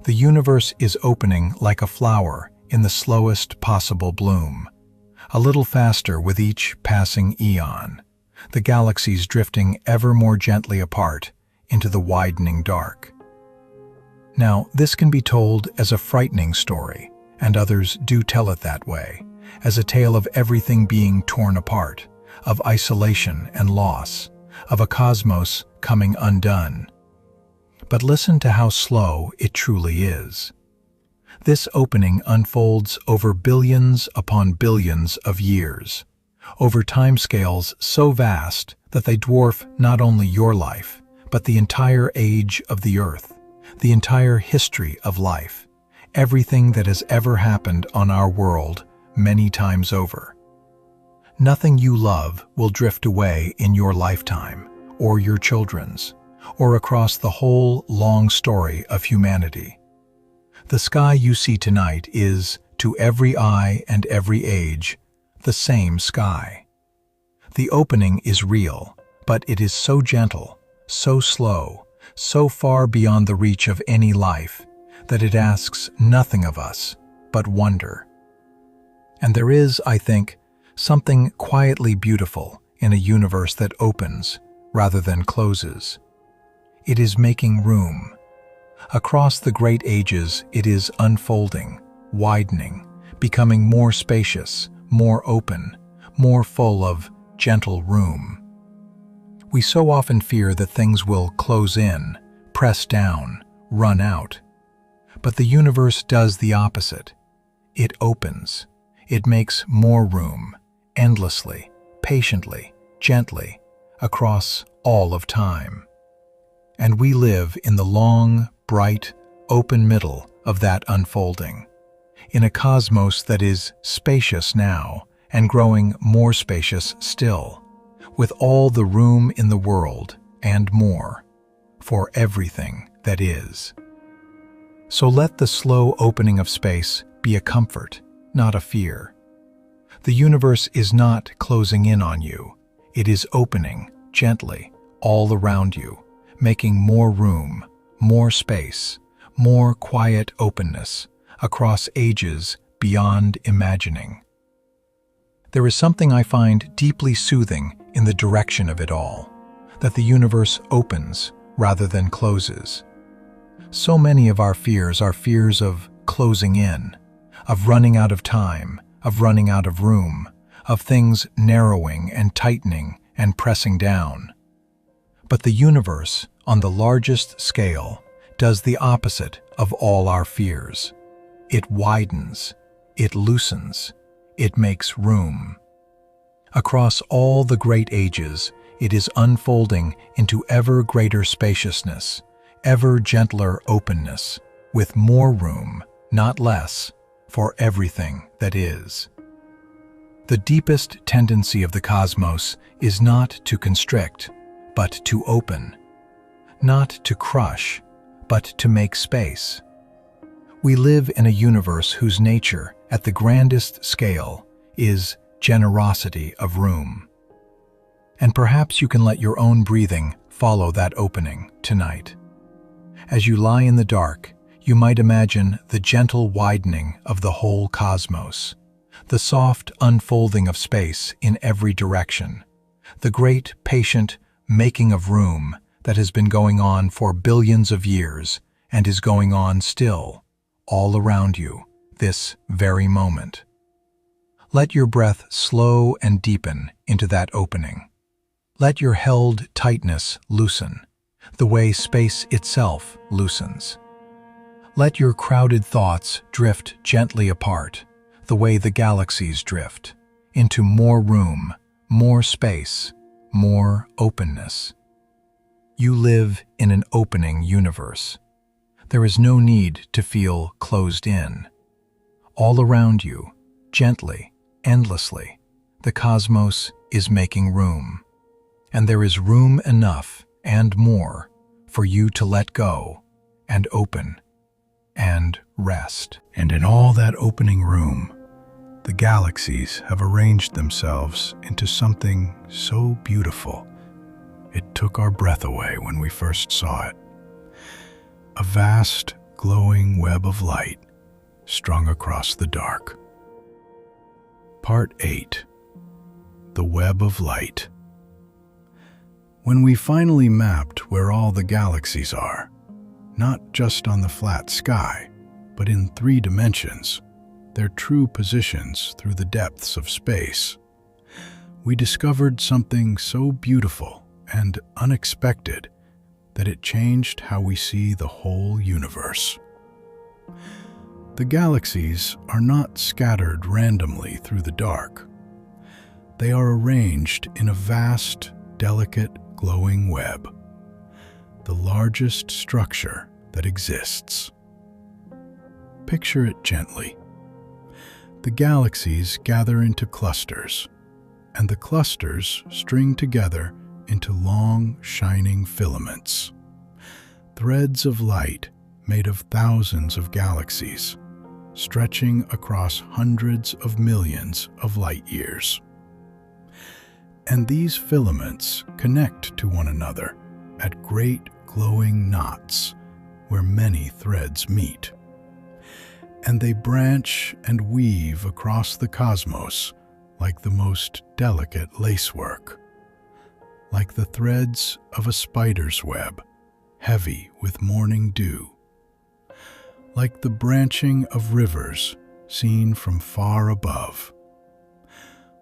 The universe is opening like a flower in the slowest possible bloom, a little faster with each passing eon, the galaxies drifting ever more gently apart into the widening dark. Now, this can be told as a frightening story, and others do tell it that way, as a tale of everything being torn apart, of isolation and loss, of a cosmos coming undone. But listen to how slow it truly is. This opening unfolds over billions upon billions of years, over timescales so vast that they dwarf not only your life, but the entire age of the Earth, the entire history of life, everything that has ever happened on our world many times over. Nothing you love will drift away in your lifetime, or your children's, or across the whole long story of humanity. The sky you see tonight is, to every eye and every age, the same sky. The opening is real, but it is so gentle, so slow, so far beyond the reach of any life, that it asks nothing of us but wonder. And there is, I think, something quietly beautiful in a universe that opens rather than closes. It is making room. Across the great ages, it is unfolding, widening, becoming more spacious, more open, more full of gentle room. We so often fear that things will close in, press down, run out. But the universe does the opposite. It opens. It makes more room, endlessly, patiently, gently, across all of time. And we live in the long, bright, open middle of that unfolding. in a cosmos that is spacious now and growing more spacious still, with all the room in the world and more, for everything that is. So let the slow opening of space be a comfort, not a fear. The universe is not closing in on you. It is opening gently all around you, making more room, more space, more quiet openness across ages beyond imagining. There is something I find deeply soothing in the direction of it all, that the universe opens rather than closes. So many of our fears are fears of closing in, of running out of time, of running out of room, of things narrowing and tightening and pressing down. But the universe, on the largest scale, does the opposite of all our fears. It widens, it loosens, it makes room. Across all the great ages, it is unfolding into ever greater spaciousness, ever gentler openness, with more room, not less, for everything that is. The deepest tendency of the cosmos is not to constrict, but to open, not to crush, but to make space. We live in a universe whose nature, at the grandest scale, is generosity of room. And perhaps you can let your own breathing follow that opening tonight. As you lie in the dark, you might imagine the gentle widening of the whole cosmos, the soft unfolding of space in every direction, the great, patient making of room that has been going on for billions of years and is going on still, all around you, this very moment. Let your breath slow and deepen into that opening. Let your held tightness loosen, the way space itself loosens. Let your crowded thoughts drift gently apart, the way the galaxies drift, into more room, more space, more openness. You live in an opening universe. There is no need to feel closed in. All around you, gently, endlessly, the cosmos is making room. And there is room enough and more for you to let go and open and rest. And in all that opening room, the galaxies have arranged themselves into something so beautiful. It took our breath away when we first saw it. A vast, glowing web of light strung across the dark. Part 8. The Web of Light. When we finally mapped where all the galaxies are, not just on the flat sky, but in 3 dimensions, their true positions through the depths of space, we discovered something so beautiful and unexpected that it changed how we see the whole universe. The galaxies are not scattered randomly through the dark. They are arranged in a vast, delicate, glowing web, the largest structure that exists. Picture it gently. The galaxies gather into clusters, and the clusters string together into long, shining filaments, threads of light made of thousands of galaxies, stretching across hundreds of millions of light years. And these filaments connect to one another at great glowing knots where many threads meet. And they branch and weave across the cosmos like the most delicate lacework, like the threads of a spider's web, heavy with morning dew, like the branching of rivers seen from far above,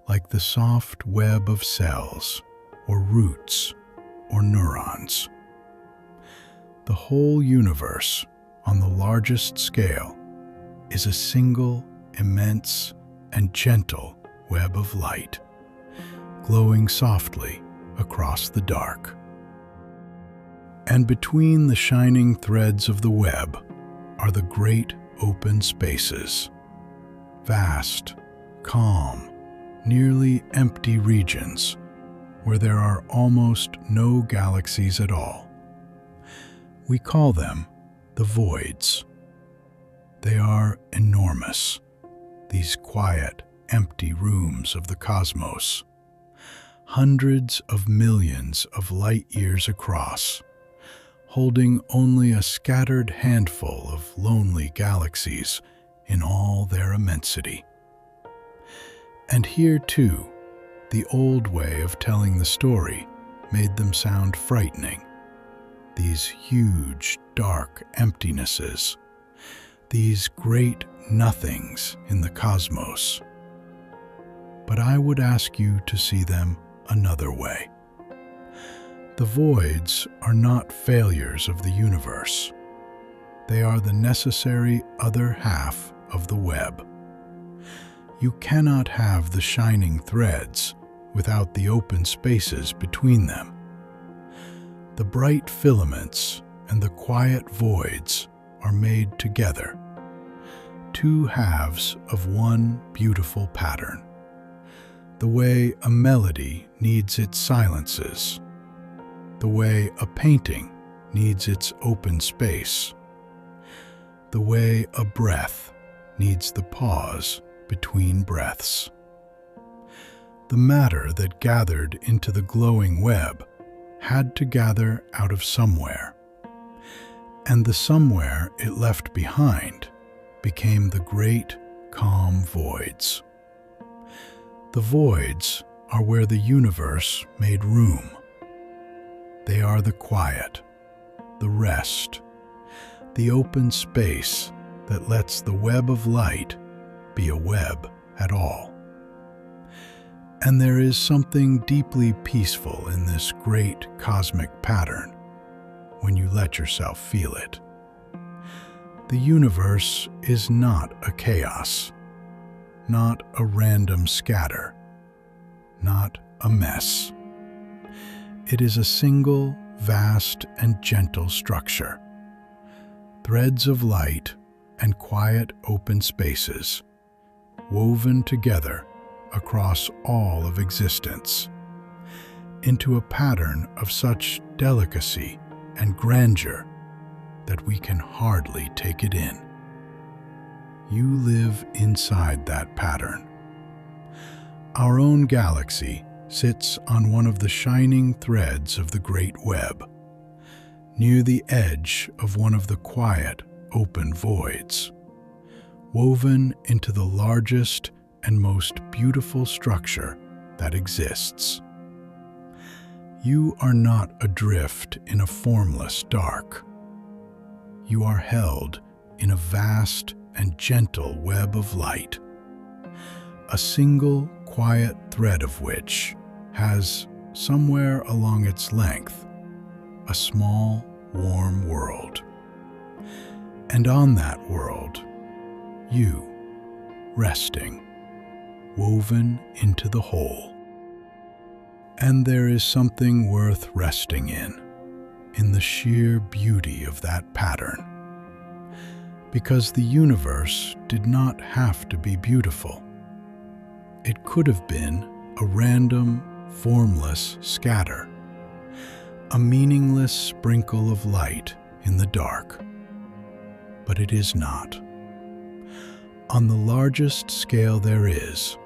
like the soft web of cells or roots or neurons. The whole universe, on the largest scale, is a single, immense, and gentle web of light, glowing softly across the dark. And between the shining threads of the web are the great open spaces, vast, calm, nearly empty regions where there are almost no galaxies at all. We call them the voids. They are enormous, these quiet, empty rooms of the cosmos, hundreds of millions of light years across, holding only a scattered handful of lonely galaxies in all their immensity. And here, too, the old way of telling the story made them sound frightening. These huge, dark emptinesses, these great nothings in the cosmos. But I would ask you to see them another way. The voids are not failures of the universe. They are the necessary other half of the web. You cannot have the shining threads without the open spaces between them. The bright filaments and the quiet voids are made together, two halves of one beautiful pattern. The way a melody needs its silences, the way a painting needs its open space, the way a breath needs the pause between breaths. The matter that gathered into the glowing web had to gather out of somewhere, and the somewhere it left behind became the great, calm voids. The voids are where the universe made room. They are the quiet, the rest, the open space that lets the web of light be a web at all. And there is something deeply peaceful in this great cosmic pattern when you let yourself feel it. The universe is not a chaos, not a random scatter, not a mess. It is a single, vast, and gentle structure. Threads of light and quiet open spaces, woven together across all of existence, into a pattern of such delicacy and grandeur that we can hardly take it in. You live inside that pattern. Our own galaxy sits on one of the shining threads of the great web, near the edge of one of the quiet, open voids, woven into the largest and most beautiful structure that exists. You are not adrift in a formless dark. You are held in a vast and gentle web of light, a single quiet thread of which has, somewhere along its length, a small, warm world. And on that world, you, resting, woven into the whole. And there is something worth resting in the sheer beauty of that pattern. Because the universe did not have to be beautiful. It could have been a random, formless scatter, a meaningless sprinkle of light in the dark. But it is not. On the largest scale there is,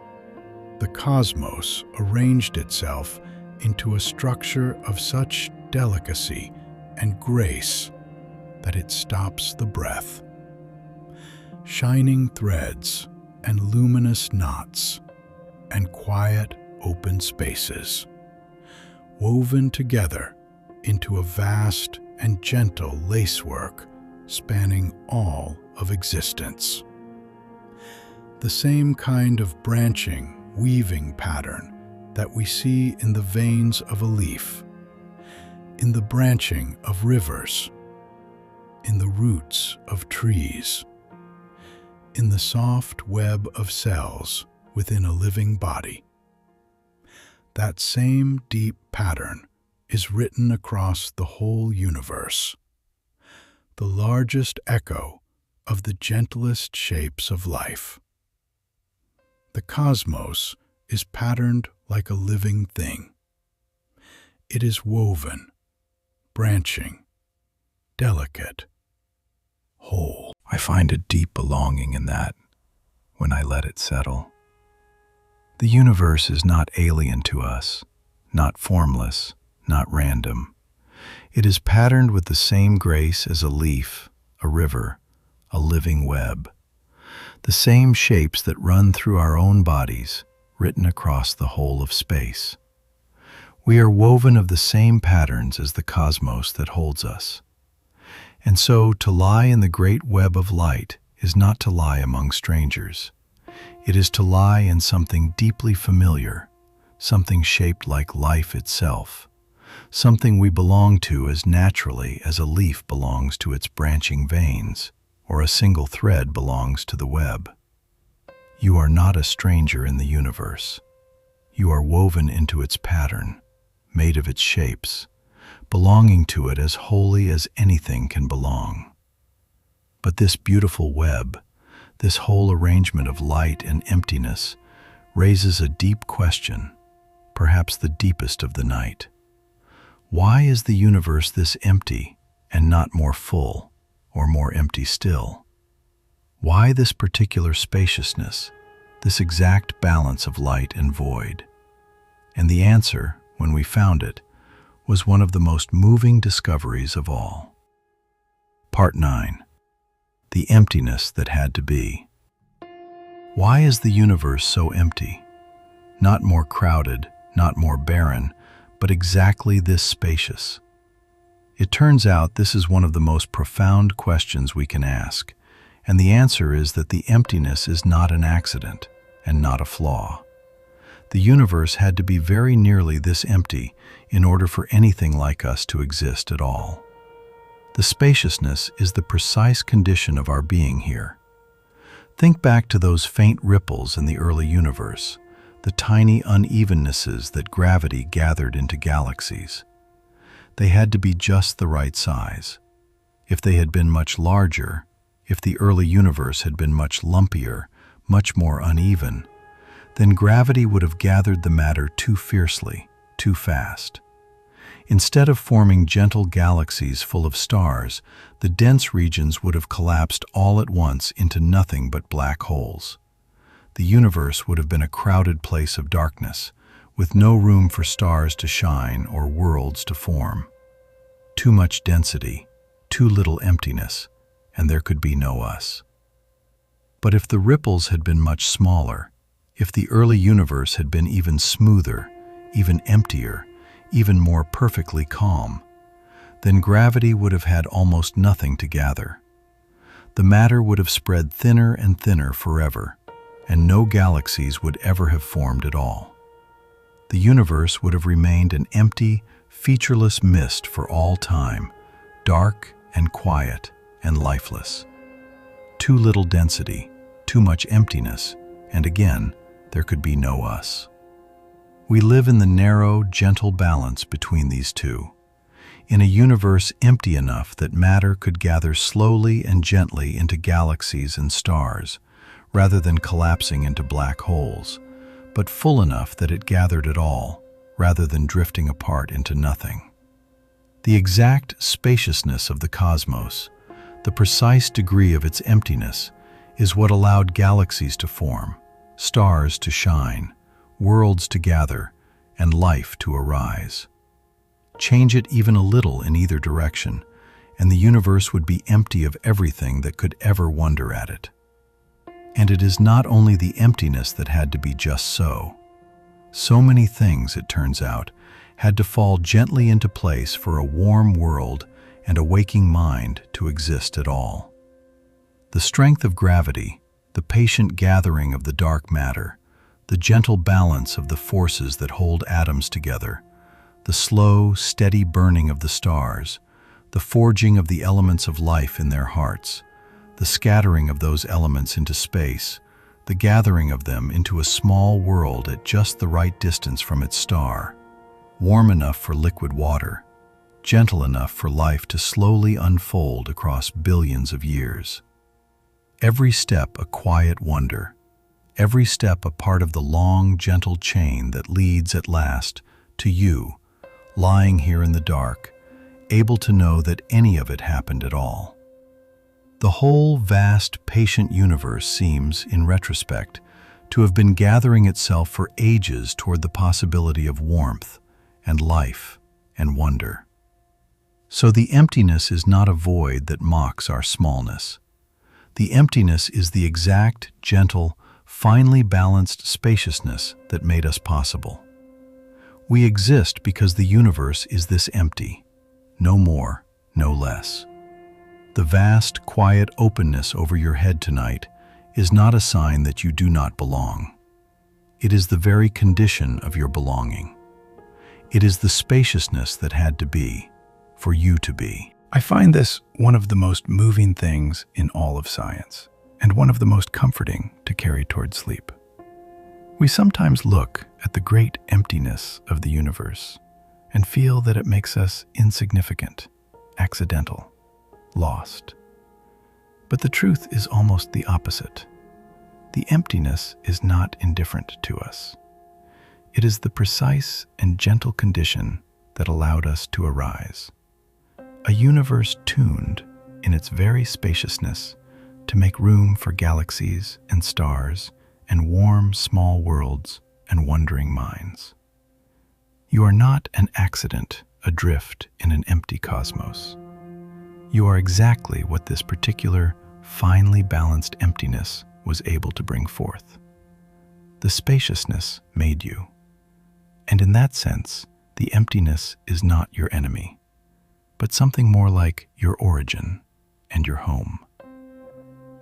the cosmos arranged itself into a structure of such delicacy and grace that it stops the breath. Shining threads and luminous knots and quiet open spaces, woven together into a vast and gentle lacework spanning all of existence. The same kind of branching, weaving pattern that we see in the veins of a leaf, in the branching of rivers, in the roots of trees, in the soft web of cells within a living body. That same deep pattern is written across the whole universe, the largest echo of the gentlest shapes of life. The cosmos is patterned like a living thing. It is woven, branching, delicate, whole. I find a deep belonging in that when I let it settle. The universe is not alien to us, not formless, not random. It is patterned with the same grace as a leaf, a river, a living web. The same shapes that run through our own bodies, written across the whole of space. We are woven of the same patterns as the cosmos that holds us. And so, to lie in the great web of light is not to lie among strangers. It is to lie in something deeply familiar, something shaped like life itself, something we belong to as naturally as a leaf belongs to its branching veins, or a single thread belongs to the web. You are not a stranger in the universe. You are woven into its pattern, made of its shapes, belonging to it as wholly as anything can belong. But this beautiful web, this whole arrangement of light and emptiness, raises a deep question, perhaps the deepest of the night. Why is the universe this empty and not more full, or more empty still? Why this particular spaciousness, this exact balance of light and void? And the answer, when we found it, was one of the most moving discoveries of all. Part 9. The emptiness that had to be. Why is the universe so empty? Not more crowded, not more barren, but exactly this spacious. It turns out this is one of the most profound questions we can ask, and the answer is that the emptiness is not an accident and not a flaw. The universe had to be very nearly this empty in order for anything like us to exist at all. The spaciousness is the precise condition of our being here. Think back to those faint ripples in the early universe, the tiny unevennesses that gravity gathered into galaxies. They had to be just the right size. If they had been much larger, if the early universe had been much lumpier, much more uneven, then gravity would have gathered the matter too fiercely, too fast. Instead of forming gentle galaxies full of stars, the dense regions would have collapsed all at once into nothing but black holes. The universe would have been a crowded place of darkness, with no room for stars to shine or worlds to form. Too much density, too little emptiness, and there could be no us. But if the ripples had been much smaller, if the early universe had been even smoother, even emptier, even more perfectly calm, then gravity would have had almost nothing to gather. The matter would have spread thinner and thinner forever, and no galaxies would ever have formed at all. The universe would have remained an empty, featureless mist for all time, dark and quiet and lifeless. Too little density, too much emptiness, and again, there could be no us. We live in the narrow, gentle balance between these two, in a universe empty enough that matter could gather slowly and gently into galaxies and stars, rather than collapsing into black holes, but full enough that it gathered at all, rather than drifting apart into nothing. The exact spaciousness of the cosmos, the precise degree of its emptiness, is what allowed galaxies to form, stars to shine, worlds to gather, and life to arise. Change it even a little in either direction, and the universe would be empty of everything that could ever wonder at it. And it is not only the emptiness that had to be just so. So many things, it turns out, had to fall gently into place for a warm world and a waking mind to exist at all. The strength of gravity, the patient gathering of the dark matter, the gentle balance of the forces that hold atoms together, the slow, steady burning of the stars, the forging of the elements of life in their hearts, the scattering of those elements into space, the gathering of them into a small world at just the right distance from its star, warm enough for liquid water, gentle enough for life to slowly unfold across billions of years. Every step a quiet wonder, every step a part of the long, gentle chain that leads at last to you, lying here in the dark, able to know that any of it happened at all. The whole vast, patient universe seems, in retrospect, to have been gathering itself for ages toward the possibility of warmth and life and wonder. So the emptiness is not a void that mocks our smallness. The emptiness is the exact, gentle, finely balanced spaciousness that made us possible. We exist because the universe is this empty, no more, no less. The vast, quiet openness over your head tonight is not a sign that you do not belong. It is the very condition of your belonging. It is the spaciousness that had to be, for you to be. I find this one of the most moving things in all of science, and one of the most comforting to carry toward sleep. We sometimes look at the great emptiness of the universe and feel that it makes us insignificant, accidental, lost. But the truth is almost the opposite. The emptiness is not indifferent to us. It is the precise and gentle condition that allowed us to arise. A universe tuned, in its very spaciousness, to make room for galaxies and stars and warm, small worlds and wondering minds. You are not an accident adrift in an empty cosmos. You are exactly what this particular, finely balanced emptiness was able to bring forth. The spaciousness made you. And in that sense, the emptiness is not your enemy, but something more like your origin and your home.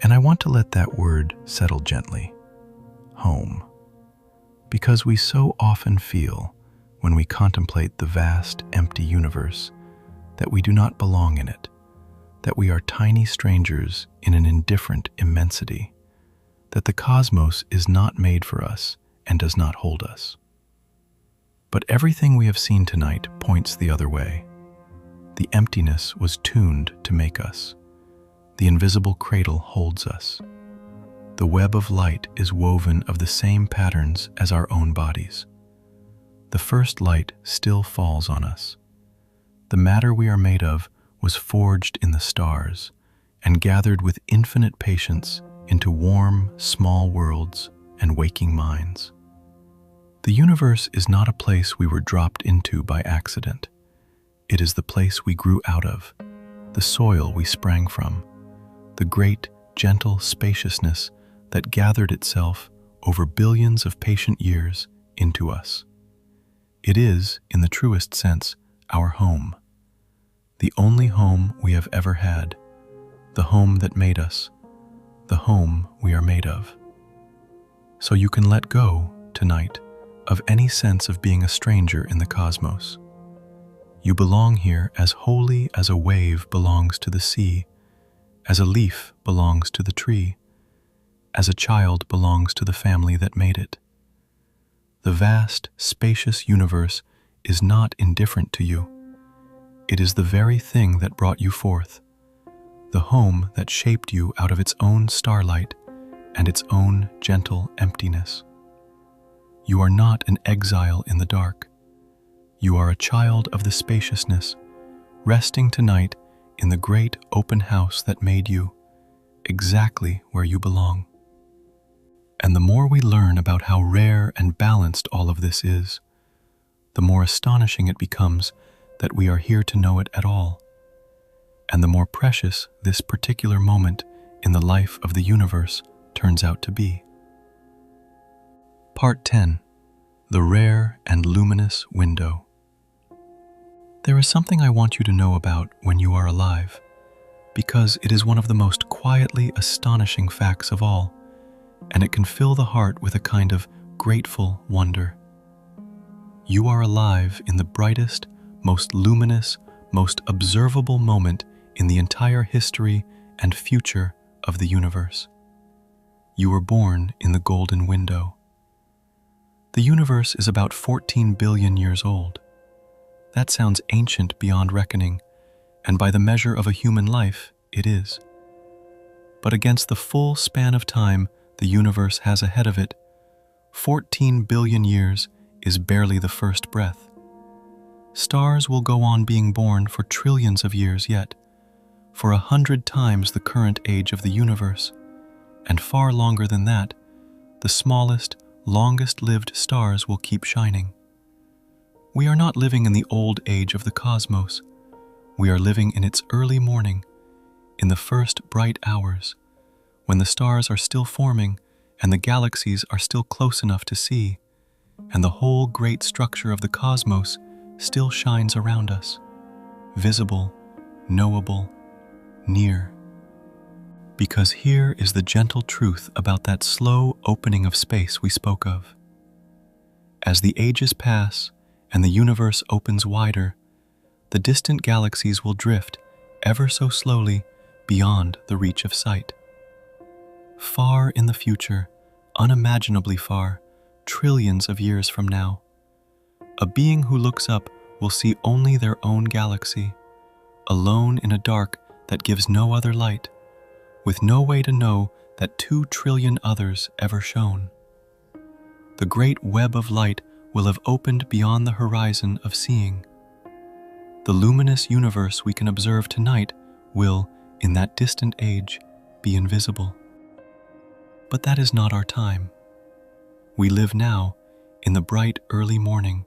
And I want to let that word settle gently. Home. Because we so often feel, when we contemplate the vast, empty universe, that we do not belong in it, that we are tiny strangers in an indifferent immensity, that the cosmos is not made for us and does not hold us. But everything we have seen tonight points the other way. The emptiness was tuned to make us. The invisible cradle holds us. The web of light is woven of the same patterns as our own bodies. The first light still falls on us. The matter we are made of was forged in the stars and gathered with infinite patience into warm, small worlds and waking minds. The universe is not a place we were dropped into by accident. It is the place we grew out of, the soil we sprang from, the great, gentle spaciousness that gathered itself over billions of patient years into us. It is, in the truest sense, our home, the only home we have ever had, the home that made us, the home we are made of. So you can let go, tonight, of any sense of being a stranger in the cosmos. You belong here as wholly as a wave belongs to the sea, as a leaf belongs to the tree, as a child belongs to the family that made it. The vast, spacious universe is not indifferent to you. It is the very thing that brought you forth, the home that shaped you out of its own starlight and its own gentle emptiness. You are not an exile in the dark. You are a child of the spaciousness, resting tonight in the great open house that made you, exactly where you belong. And the more we learn about how rare and balanced all of this is, the more astonishing it becomes that we are here to know it at all, and the more precious this particular moment in the life of the universe turns out to be. Part 10. The Rare and Luminous Window. There is something I want you to know about when you are alive, because it is one of the most quietly astonishing facts of all, and it can fill the heart with a kind of grateful wonder. You are alive in the brightest, most luminous, most observable moment in the entire history and future of the universe. You were born in the golden window. The universe is about 14 billion years old. That sounds ancient beyond reckoning, and by the measure of a human life, it is. But against the full span of time the universe has ahead of it, 14 billion years is barely the first breath. Stars will go on being born for trillions of years yet, for 100 times the current age of the universe, and far longer than that, the smallest, longest-lived stars will keep shining. We are not living in the old age of the cosmos. We are living in its early morning, in the first bright hours, when the stars are still forming and the galaxies are still close enough to see, and the whole great structure of the cosmos still shines around us, visible, knowable, near. Because here is the gentle truth about that slow opening of space we spoke of. As the ages pass and the universe opens wider, the distant galaxies will drift ever so slowly beyond the reach of sight. Far in the future, unimaginably far, trillions of years from now, a being who looks up will see only their own galaxy, alone in a dark that gives no other light, with no way to know that 2 trillion others ever shone. The great web of light will have opened beyond the horizon of seeing. The luminous universe we can observe tonight will, in that distant age, be invisible. But that is not our time. We live now in the bright early morning,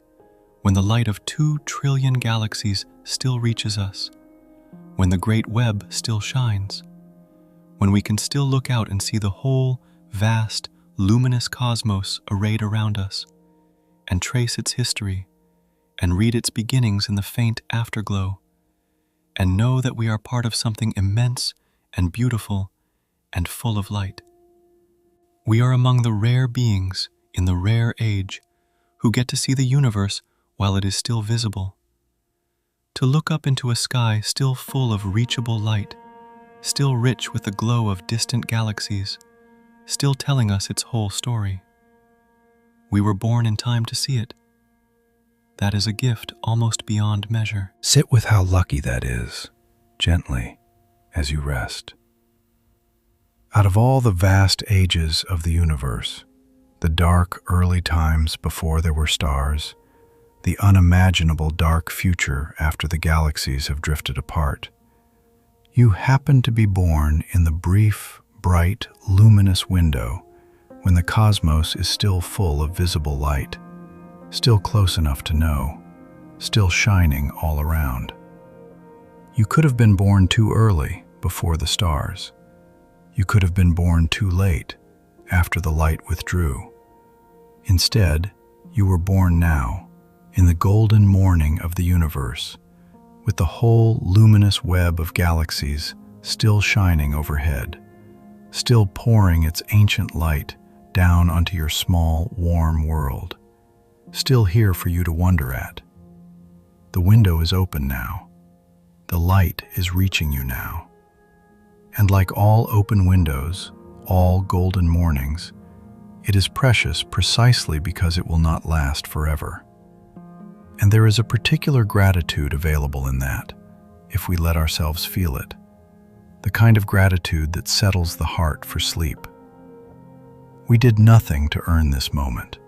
when the light of 2 trillion galaxies still reaches us, when the great web still shines, when we can still look out and see the whole vast, luminous cosmos arrayed around us, and trace its history, and read its beginnings in the faint afterglow, and know that we are part of something immense and beautiful and full of light. We are among the rare beings in the rare age who get to see the universe while it is still visible. To look up into a sky still full of reachable light, still rich with the glow of distant galaxies, still telling us its whole story. We were born in time to see it. That is a gift almost beyond measure. Sit with how lucky that is, gently, as you rest. Out of all the vast ages of the universe, the dark early times before there were stars, the unimaginable dark future after the galaxies have drifted apart, you happen to be born in the brief, bright, luminous window when the cosmos is still full of visible light, still close enough to know, still shining all around. You could have been born too early, before the stars. You could have been born too late, after the light withdrew. Instead, you were born now, in the golden morning of the universe, with the whole luminous web of galaxies still shining overhead, still pouring its ancient light down onto your small, warm world, still here for you to wonder at. The window is open now. The light is reaching you now. And like all open windows, all golden mornings, it is precious precisely because it will not last forever. And there is a particular gratitude available in that, if we let ourselves feel it, the kind of gratitude that settles the heart for sleep. We did nothing to earn this moment.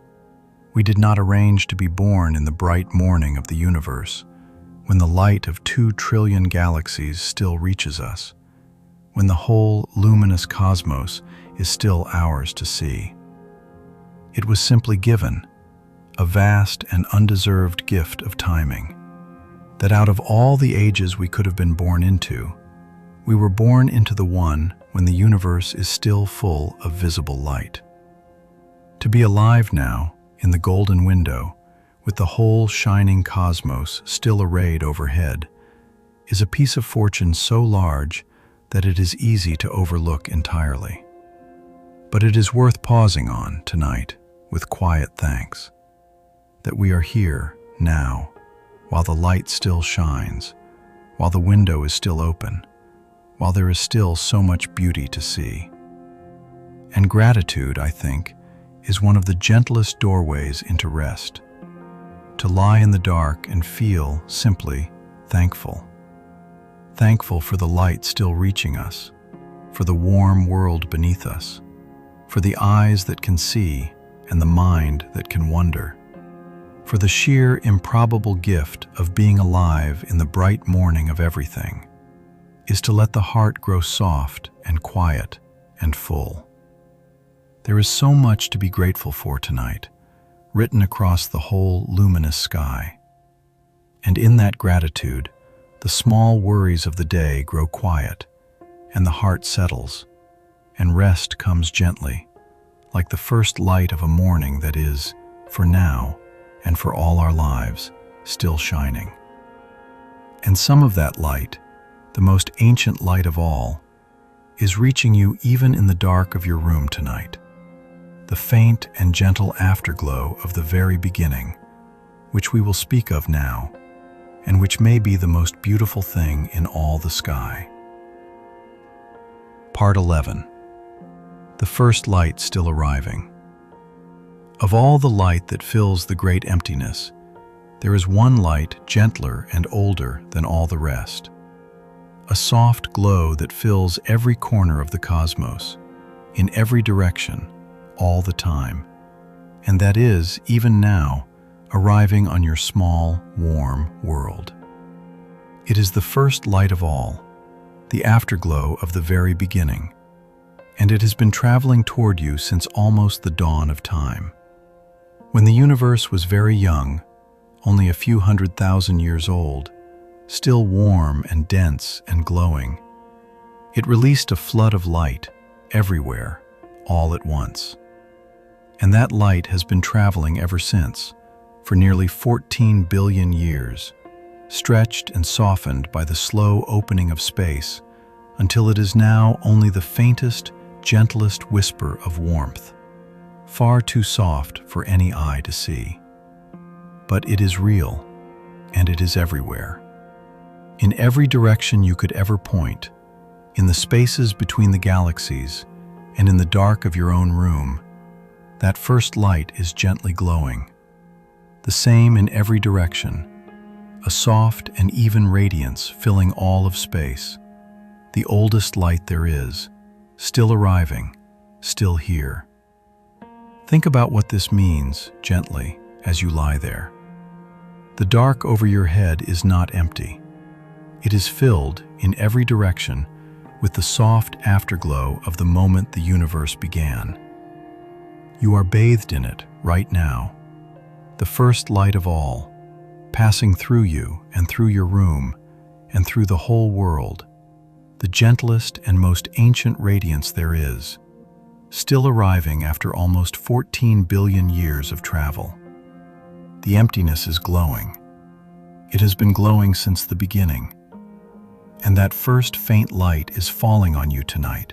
We did not arrange to be born in the bright morning of the universe, when the light of 2 trillion galaxies still reaches us, when the whole luminous cosmos is still ours to see. It was simply given, a vast and undeserved gift of timing, that out of all the ages we could have been born into, we were born into the one when the universe is still full of visible light. To be alive now, in the golden window, with the whole shining cosmos still arrayed overhead, is a piece of fortune so large that it is easy to overlook entirely. But it is worth pausing on tonight with quiet thanks, that we are here now, while the light still shines, while the window is still open, while there is still so much beauty to see. And gratitude, I think, is one of the gentlest doorways into rest. To lie in the dark and feel simply thankful. Thankful for the light still reaching us, for the warm world beneath us, for the eyes that can see and the mind that can wonder, for the sheer improbable gift of being alive in the bright morning of everything is to let the heart grow soft and quiet and full. There is so much to be grateful for tonight, written across the whole luminous sky. And in that gratitude, the small worries of the day grow quiet, and the heart settles, and rest comes gently, like the first light of a morning that is, for now and for all our lives, still shining. And some of that light, the most ancient light of all, is reaching you even in the dark of your room tonight. The faint and gentle afterglow of the very beginning, which we will speak of now, and which may be the most beautiful thing in all the sky. Part 11. The first light still arriving. Of all the light that fills the great emptiness, there is one light gentler and older than all the rest. A soft glow that fills every corner of the cosmos, in every direction, all the time, and that is, even now, arriving on your small, warm world. It is the first light of all, the afterglow of the very beginning, and it has been traveling toward you since almost the dawn of time. When the universe was very young, only a few 100,000 years old, still warm and dense and glowing, it released a flood of light everywhere, all at once. And that light has been traveling ever since, for nearly 14 billion years, stretched and softened by the slow opening of space, until it is now only the faintest, gentlest whisper of warmth, far too soft for any eye to see. But it is real, and it is everywhere. In every direction you could ever point, in the spaces between the galaxies, and in the dark of your own room, that first light is gently glowing. The same in every direction, a soft and even radiance filling all of space, the oldest light there is, still arriving, still here. Think about what this means, gently, as you lie there. The dark over your head is not empty. It is filled, in every direction, with the soft afterglow of the moment the universe began. You are bathed in it right now, the first light of all, passing through you and through your room and through the whole world, the gentlest and most ancient radiance there is, still arriving after almost 14 billion years of travel. The emptiness is glowing. It has been glowing since the beginning. And that first faint light is falling on you tonight,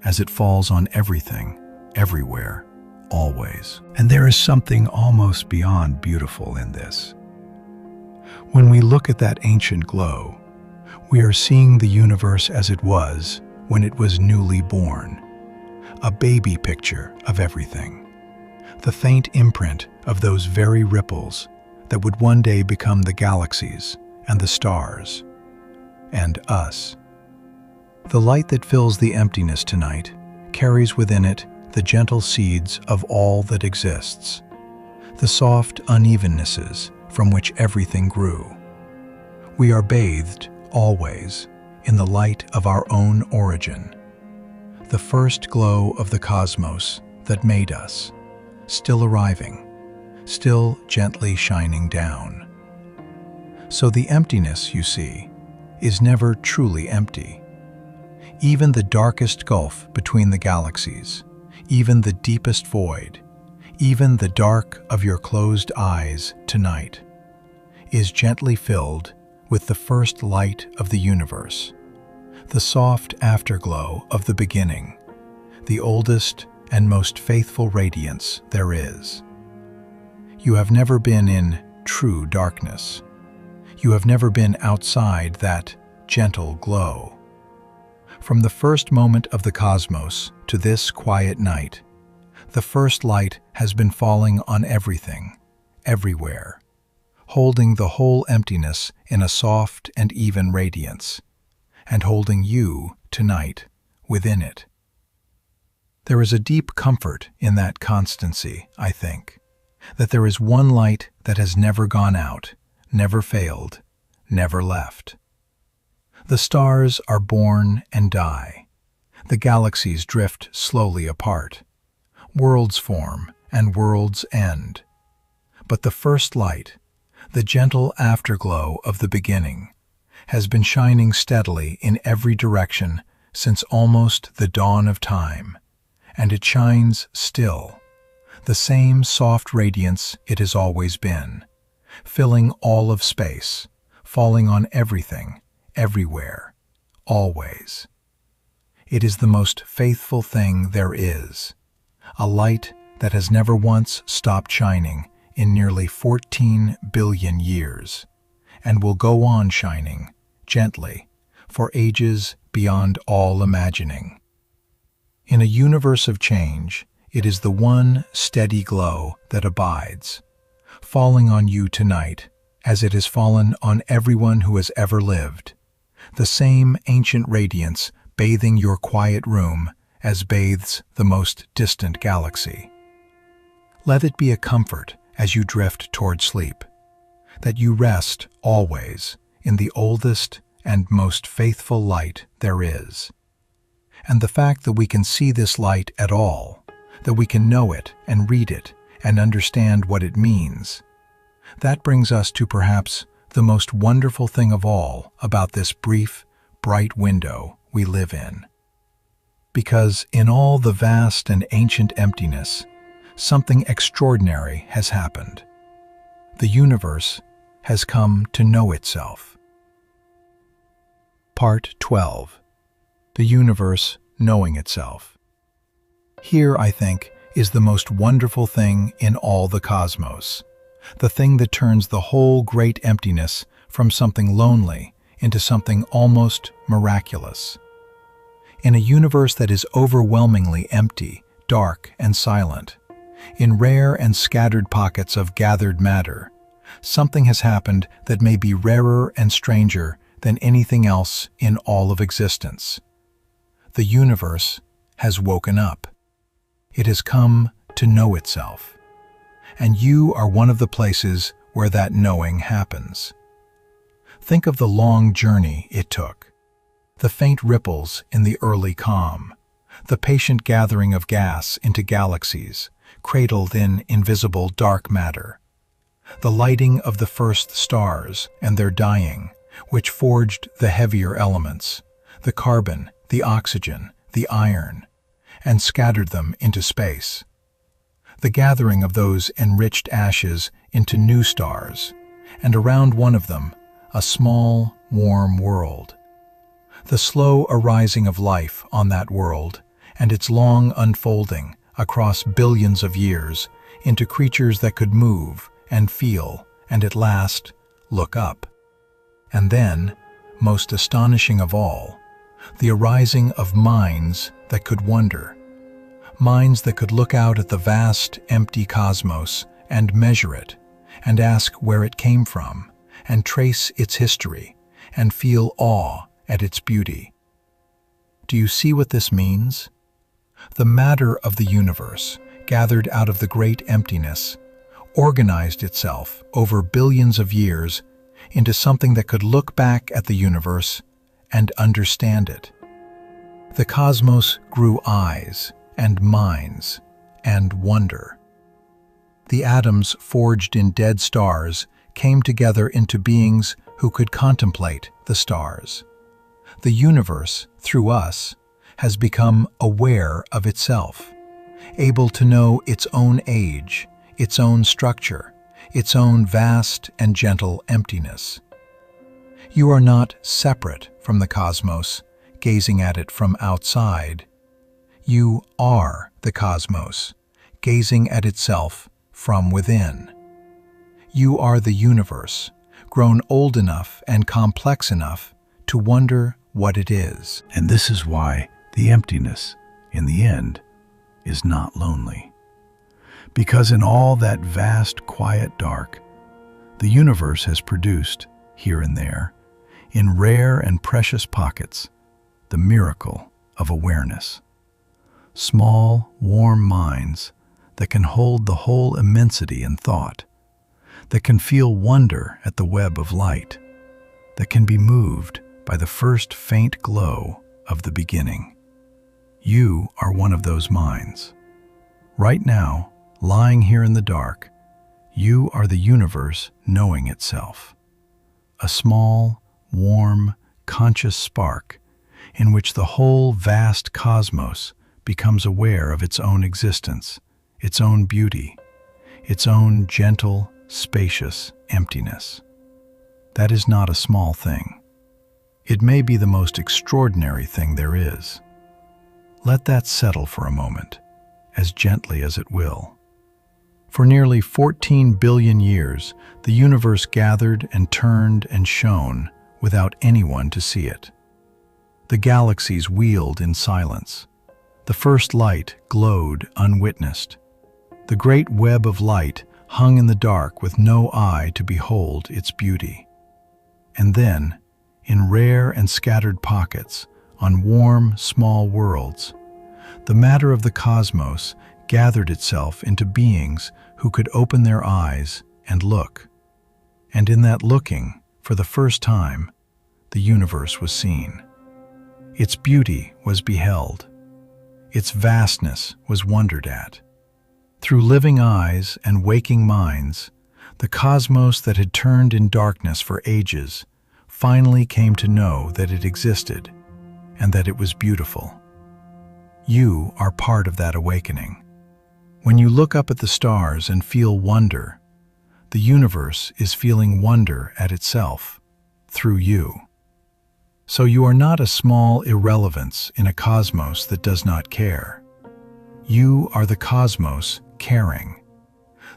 as it falls on everything, everywhere, always. And there is something almost beyond beautiful in this. When we look at that ancient glow, we are seeing the universe as it was when it was newly born, a baby picture of everything, the faint imprint of those very ripples that would one day become the galaxies and the stars, and us. The light that fills the emptiness tonight carries within it the gentle seeds of all that exists, the soft unevennesses from which everything grew. We are bathed, always, in the light of our own origin, the first glow of the cosmos that made us, still arriving, still gently shining down. So the emptiness, you see, is never truly empty. Even the darkest gulf between the galaxies, even the deepest void, even the dark of your closed eyes tonight, is gently filled with the first light of the universe, the soft afterglow of the beginning, the oldest and most faithful radiance there is. You have never been in true darkness. You have never been outside that gentle glow. From the first moment of the cosmos to this quiet night, the first light has been falling on everything, everywhere, holding the whole emptiness in a soft and even radiance, and holding you tonight within it. There is a deep comfort in that constancy, I think, that there is one light that has never gone out, never failed, never left. The stars are born and die. The galaxies drift slowly apart. Worlds form and worlds end. But the first light, the gentle afterglow of the beginning, has been shining steadily in every direction since almost the dawn of time, and it shines still, the same soft radiance it has always been, filling all of space, falling on everything, everywhere, always. It is the most faithful thing there is, a light that has never once stopped shining in nearly 14 billion years, and will go on shining, gently, for ages beyond all imagining. In a universe of change, it is the one steady glow that abides, falling on you tonight as it has fallen on everyone who has ever lived, the same ancient radiance bathing your quiet room as bathes the most distant galaxy. Let it be a comfort as you drift toward sleep, that you rest always in the oldest and most faithful light there is. And the fact that we can see this light at all, that we can know it and read it and understand what it means, that brings us to perhaps the most wonderful thing of all about this brief, bright window we live in. Because in all the vast and ancient emptiness, something extraordinary has happened. The universe has come to know itself. Part 12. The universe knowing itself. Here, I think, is the most wonderful thing in all the cosmos, the thing that turns the whole great emptiness from something lonely into something almost miraculous. In a universe that is overwhelmingly empty, dark, and silent, in rare and scattered pockets of gathered matter, something has happened that may be rarer and stranger than anything else in all of existence. The universe has woken up. It has come to know itself. And you are one of the places where that knowing happens. Think of the long journey it took, the faint ripples in the early calm, the patient gathering of gas into galaxies, cradled in invisible dark matter, the lighting of the first stars and their dying, which forged the heavier elements, the carbon, the oxygen, the iron, and scattered them into space. The gathering of those enriched ashes into new stars, and around one of them, a small, warm world. The slow arising of life on that world, and its long unfolding across billions of years into creatures that could move and feel and at last look up. And then, most astonishing of all, the arising of minds that could wonder, minds that could look out at the vast, empty cosmos and measure it, and ask where it came from, and trace its history, and feel awe at its beauty. Do you see what this means? The matter of the universe, gathered out of the great emptiness, organized itself over billions of years into something that could look back at the universe and understand it. The cosmos grew eyes and minds and wonder. The atoms forged in dead stars came together into beings who could contemplate the stars. The universe, through us, has become aware of itself, able to know its own age, its own structure, its own vast and gentle emptiness. You are not separate from the cosmos, gazing at it from outside. You are the cosmos, gazing at itself from within. You are the universe, grown old enough and complex enough to wonder what it is. And this is why the emptiness, in the end, is not lonely. Because in all that vast, quiet dark, the universe has produced, here and there, in rare and precious pockets, the miracle of awareness. small, warm minds that can hold the whole immensity in thought, that can feel wonder at the web of light, that can be moved by the first faint glow of the beginning. You are one of those minds. Right now, lying here in the dark, you are the universe knowing itself. A small, warm, conscious spark in which the whole vast cosmos becomes aware of its own existence, its own beauty, its own gentle, spacious emptiness. That is not a small thing. It may be the most extraordinary thing there is. Let that settle for a moment, as gently as it will. For nearly 14 billion years, the universe gathered and turned and shone without anyone to see it. The galaxies wheeled in silence. The first light glowed unwitnessed. The great web of light hung in the dark with no eye to behold its beauty. And then, in rare and scattered pockets, on warm, small worlds, the matter of the cosmos gathered itself into beings who could open their eyes and look. And in that looking, for the first time, the universe was seen. Its beauty was beheld. Its vastness was wondered at. Through living eyes and waking minds, the cosmos that had turned in darkness for ages finally came to know that it existed and that it was beautiful. You are part of that awakening. When you look up at the stars and feel wonder, the universe is feeling wonder at itself through you. So you are not a small irrelevance in a cosmos that does not care. You are the cosmos caring,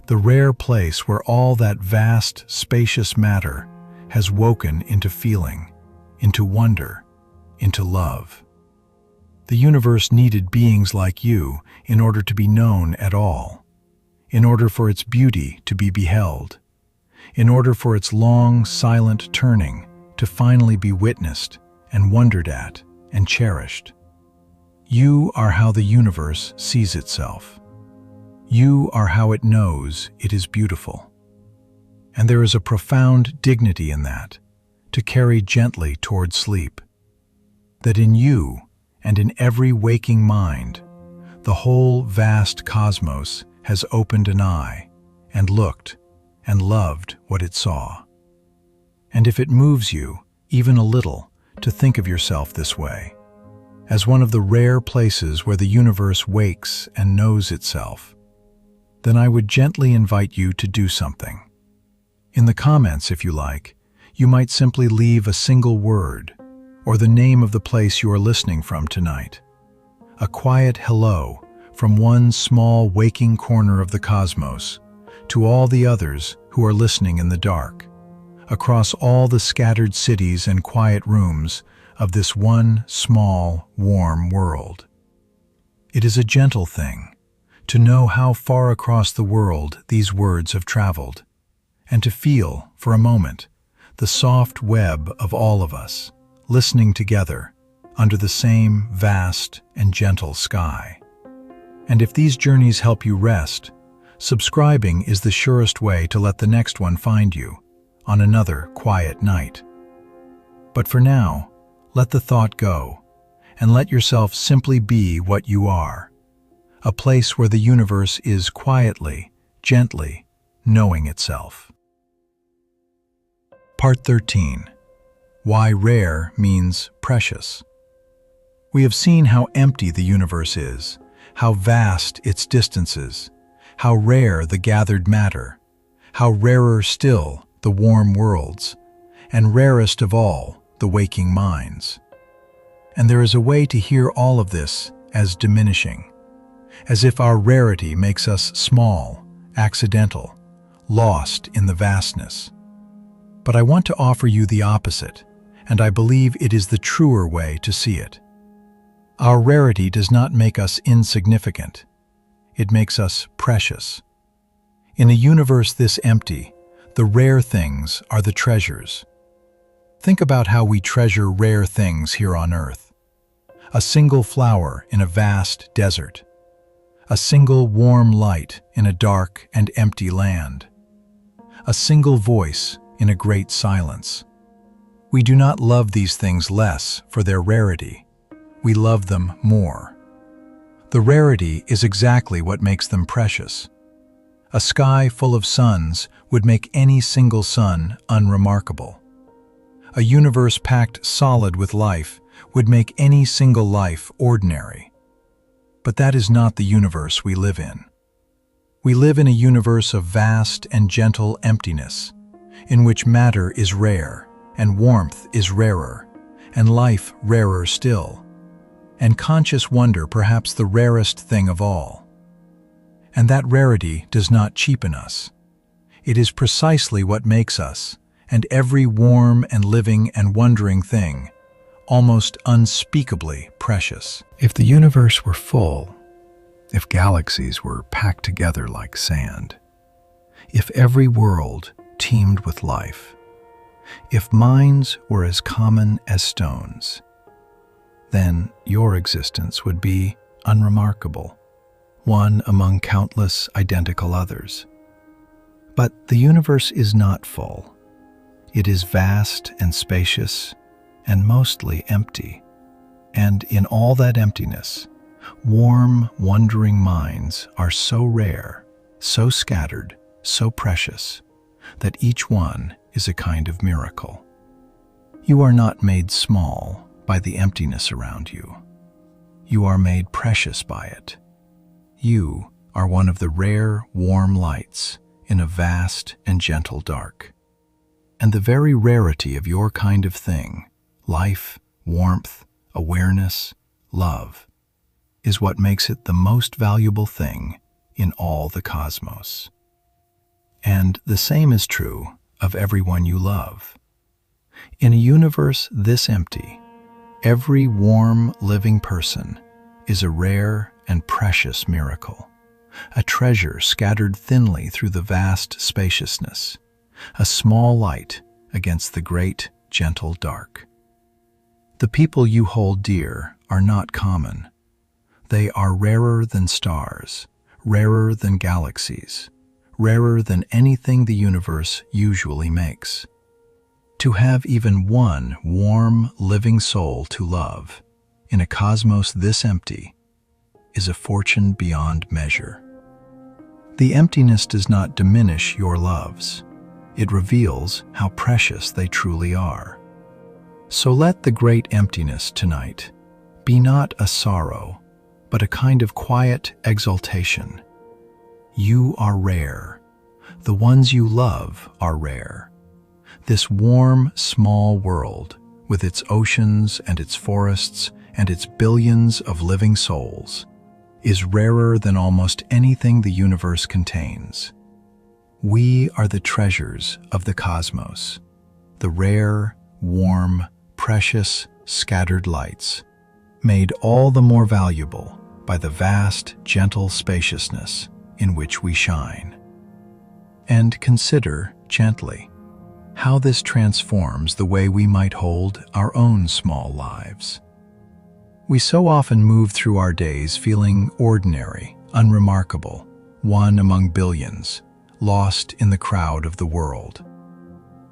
the rare place where all that vast, spacious matter has woken into feeling, into wonder, into love. The universe needed beings like you in order to be known at all, in order for its beauty to be beheld, in order for its long, silent turning to finally be witnessed and wondered at and cherished. You are how the universe sees itself. You are how it knows it is beautiful. And there is a profound dignity in that, to carry gently toward sleep. That in you and in every waking mind, the whole vast cosmos has opened an eye and looked and loved what it saw. And if it moves you, even a little, to think of yourself this way, as one of the rare places where the universe wakes and knows itself, then I would gently invite you to do something. In the comments, if you like, you might simply leave a single word or the name of the place you are listening from tonight. A quiet hello from one small waking corner of the cosmos to all the others who are listening in the dark, across all the scattered cities and quiet rooms of this one small, warm world. It is a gentle thing to know how far across the world these words have traveled, and to feel, for a moment, the soft web of all of us, listening together under the same vast and gentle sky. And if these journeys help you rest, subscribing is the surest way to let the next one find you on another quiet night. But for now, let the thought go, and let yourself simply be what you are, a place where the universe is quietly, gently, knowing itself. Part 13. Why rare means precious. We have seen how empty the universe is, how vast its distances, how rare the gathered matter, how rarer still the warm worlds, and rarest of all, the waking minds. And there is a way to hear all of this as diminishing, as if our rarity makes us small, accidental, lost in the vastness. But I want to offer you the opposite, and I believe it is the truer way to see it. Our rarity does not make us insignificant. It makes us precious. In a universe this empty, the rare things are the treasures. Think about how we treasure rare things here on Earth. a single flower in a vast desert, a single warm light in a dark and empty land, a single voice in a great silence. We do not love these things less for their rarity. We love them more. The rarity is exactly what makes them precious. A sky full of suns would make any single sun unremarkable. A universe packed solid with life would make any single life ordinary. But that is not the universe we live in. We live in a universe of vast and gentle emptiness, in which matter is rare, and warmth is rarer, and life rarer still, and conscious wonder perhaps the rarest thing of all. And that rarity does not cheapen us. It is precisely what makes us, and every warm and living and wondering thing, almost unspeakably precious. If the universe were full, if galaxies were packed together like sand, if every world teemed with life, if minds were as common as stones, then your existence would be unremarkable, one among countless identical others. But the universe is not full. It is vast and spacious and mostly empty. And in all that emptiness, warm, wondering minds are so rare, so scattered, so precious, that each one is a kind of miracle. You are not made small by the emptiness around you. You are made precious by it. You are one of the rare, warm lights in a vast and gentle dark. And the very rarity of your kind of thing, life, warmth, awareness, love, is what makes it the most valuable thing in all the cosmos. And the same is true of everyone you love. In a universe this empty, every warm, living person is a rare and precious miracle, a treasure scattered thinly through the vast spaciousness, a small light against the great, gentle dark. The people you hold dear are not common. They are rarer than stars, rarer than galaxies, rarer than anything the universe usually makes. To have even one warm, living soul to love in a cosmos this empty is a fortune beyond measure. The emptiness does not diminish your loves. It reveals how precious they truly are. So let the great emptiness tonight be not a sorrow, but a kind of quiet exaltation. You are rare. The ones you love are rare. This warm, small world, with its oceans and its forests and its billions of living souls, is rarer than almost anything the universe contains. We are the treasures of the cosmos, the rare, warm, precious, scattered lights, made all the more valuable by the vast, gentle spaciousness in which we shine. And consider, gently, how this transforms the way we might hold our own small lives. We so often move through our days feeling ordinary, unremarkable, one among billions, lost in the crowd of the world.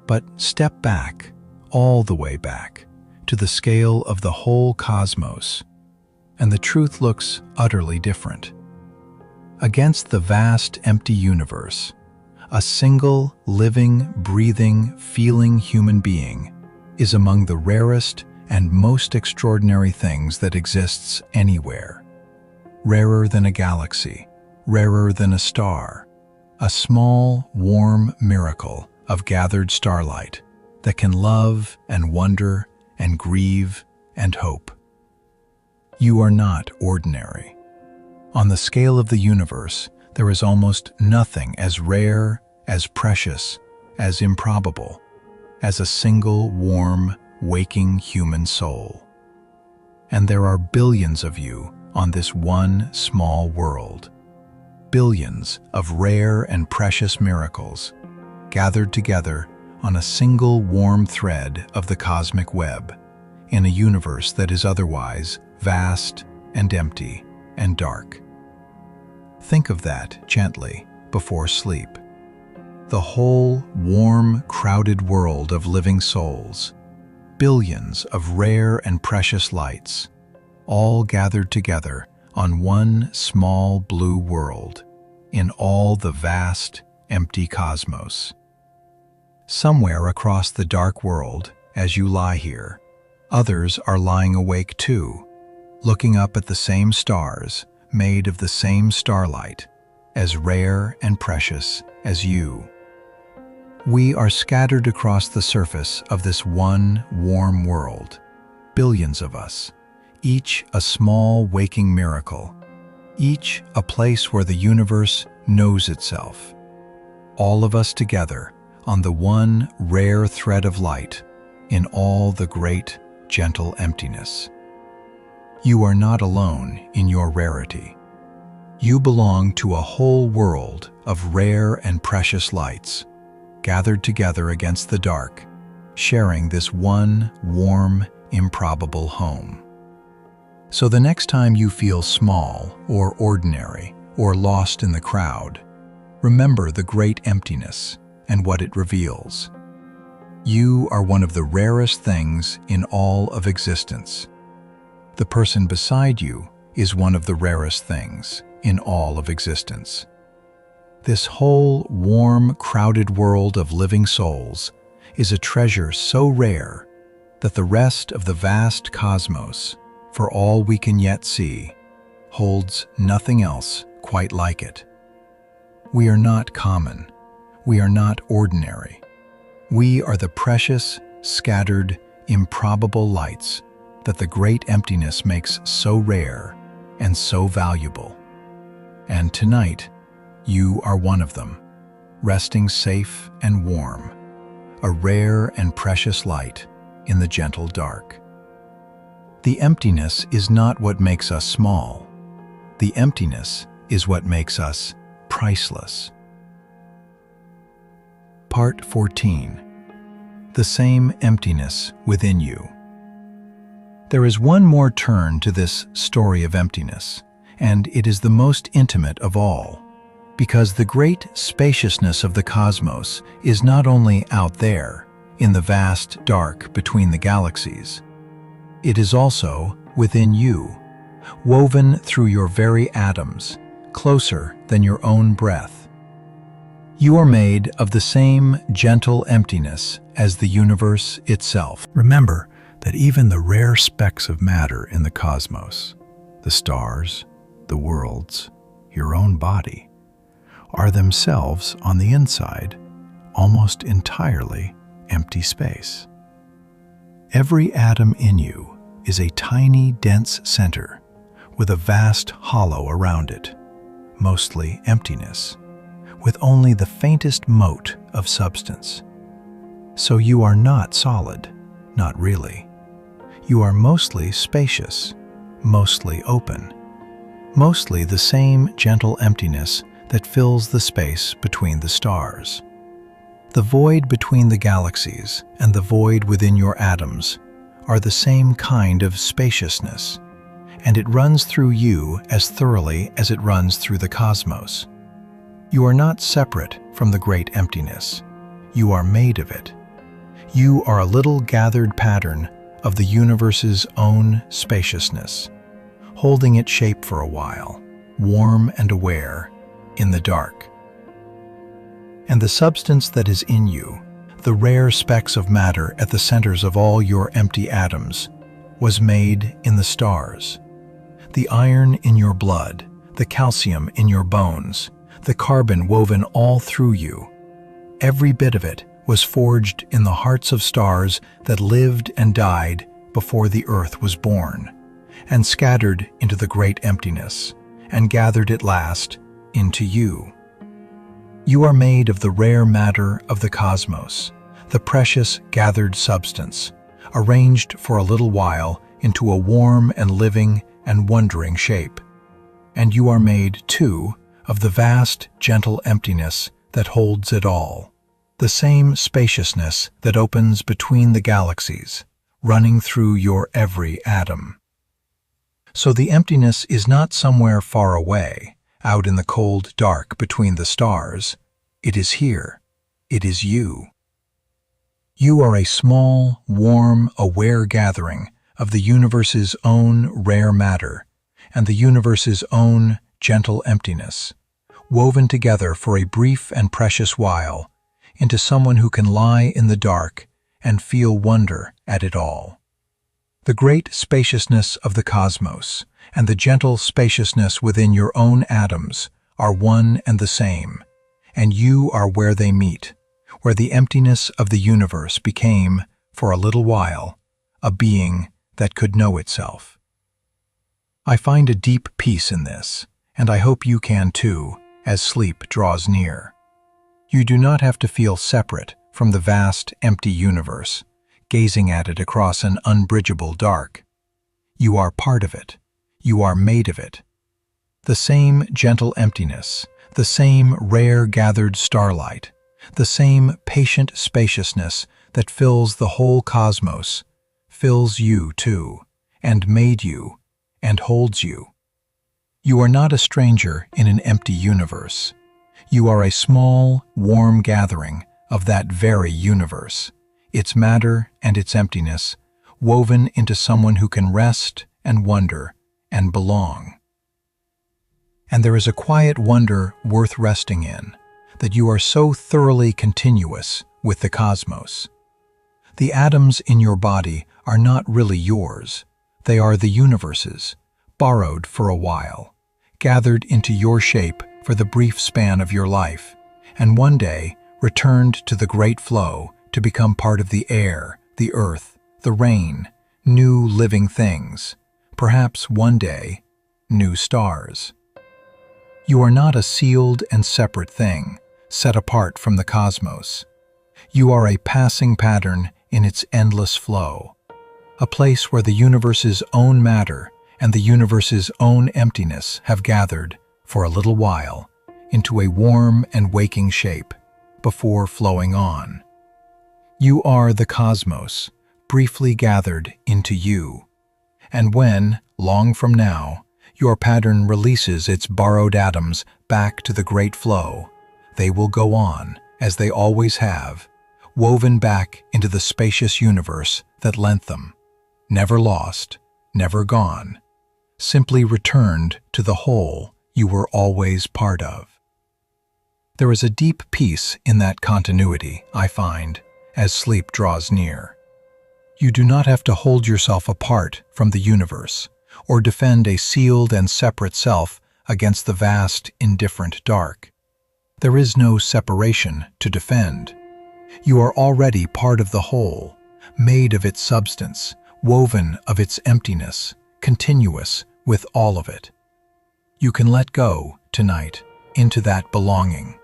But step back, all the way back, to the scale of the whole cosmos, and the truth looks utterly different. Against the vast, empty universe, a single, living, breathing, feeling human being is among the rarest and most extraordinary things that exists anywhere. Rarer than a galaxy, rarer than a star, a small, warm miracle of gathered starlight that can love and wonder and grieve and hope. You are not ordinary. On the scale of the universe, there is almost nothing as rare, as precious, as improbable, as a single warm, waking human soul. And there are billions of you on this one small world. Billions of rare and precious miracles gathered together on a single warm thread of the cosmic web in a universe that is otherwise vast and empty and dark. Think of that gently before sleep. The whole warm, crowded world of living souls, billions of rare and precious lights, all gathered together on one small blue world in all the vast, empty cosmos. Somewhere across the dark world, as you lie here, others are lying awake too, looking up at the same stars made of the same starlight, as rare and precious as you. We are scattered across the surface of this one warm world, billions of us, each a small waking miracle, each a place where the universe knows itself. All of us together on the one rare thread of light in all the great, gentle emptiness. You are not alone in your rarity. You belong to a whole world of rare and precious lights, gathered together against the dark, sharing this one warm, improbable home. So the next time you feel small or ordinary or lost in the crowd, remember the great emptiness and what it reveals. You are one of the rarest things in all of existence. The person beside you is one of the rarest things in all of existence. This whole warm, crowded world of living souls is a treasure so rare that the rest of the vast cosmos, for all we can yet see, holds nothing else quite like it. We are not common. We are not ordinary. We are the precious, scattered, improbable lights that the great emptiness makes so rare and so valuable. And tonight, you are one of them, resting safe and warm, a rare and precious light in the gentle dark. The emptiness is not what makes us small. The emptiness is what makes us priceless. Part 14. The same emptiness within you. There is one more turn to this story of emptiness, and it is the most intimate of all, because the great spaciousness of the cosmos is not only out there, in the vast dark between the galaxies. It is also within you, woven through your very atoms, closer than your own breath. You are made of the same gentle emptiness as the universe itself. Remember that even the rare specks of matter in the cosmos, the stars, the worlds, your own body, are themselves on the inside almost entirely empty space. Every atom in you is a tiny, dense center with a vast hollow around it, mostly emptiness, with only the faintest mote of substance. So you are not solid, not really. You are mostly spacious, mostly open, mostly the same gentle emptiness that fills the space between the stars. The void between the galaxies and the void within your atoms are the same kind of spaciousness, and it runs through you as thoroughly as it runs through the cosmos. You are not separate from the great emptiness. You are made of it. You are a little gathered pattern of the universe's own spaciousness, holding its shape for a while, warm and aware, in the dark. And the substance that is in you, the rare specks of matter at the centers of all your empty atoms, was made in the stars. The iron in your blood, the calcium in your bones, the carbon woven all through you, every bit of it was forged in the hearts of stars that lived and died before the earth was born, and scattered into the great emptiness, and gathered at last into you. You are made of the rare matter of the cosmos, the precious gathered substance, arranged for a little while into a warm and living and wondering shape. And you are made, too, of the vast, gentle emptiness that holds it all, the same spaciousness that opens between the galaxies, running through your every atom. So the emptiness is not somewhere far away, out in the cold dark between the stars. It is here. It is you. You are a small, warm, aware gathering of the universe's own rare matter and the universe's own gentle emptiness, woven together for a brief and precious while into someone who can lie in the dark and feel wonder at it all. The great spaciousness of the cosmos and the gentle spaciousness within your own atoms are one and the same, and you are where they meet, where the emptiness of the universe became, for a little while, a being that could know itself. I find a deep peace in this, and I hope you can too, as sleep draws near. You do not have to feel separate from the vast, empty universe, gazing at it across an unbridgeable dark. You are part of it. You are made of it. The same gentle emptiness, the same rare gathered starlight, the same patient spaciousness that fills the whole cosmos, fills you too, and made you, and holds you. You are not a stranger in an empty universe. You are a small, warm gathering of that very universe, its matter and its emptiness, woven into someone who can rest and wonder and belong. And there is a quiet wonder worth resting in, that you are so thoroughly continuous with the cosmos. The atoms in your body are not really yours. They are the universe's, borrowed for a while, gathered into your shape for the brief span of your life, and one day returned to the great flow to become part of the air, the earth, the rain, new living things, perhaps one day, new stars. You are not a sealed and separate thing, set apart from the cosmos. You are a passing pattern in its endless flow, a place where the universe's own matter and the universe's own emptiness have gathered, for a little while, into a warm and waking shape, before flowing on. You are the cosmos, briefly gathered into you. And when, long from now, your pattern releases its borrowed atoms back to the great flow, they will go on, as they always have, woven back into the spacious universe that lent them, never lost, never gone, simply returned to the whole you were always part of. There is a deep peace in that continuity, I find, as sleep draws near. You do not have to hold yourself apart from the universe, or defend a sealed and separate self against the vast, indifferent dark. There is no separation to defend. You are already part of the whole, made of its substance, woven of its emptiness, continuous with all of it. You can let go, tonight, into that belonging,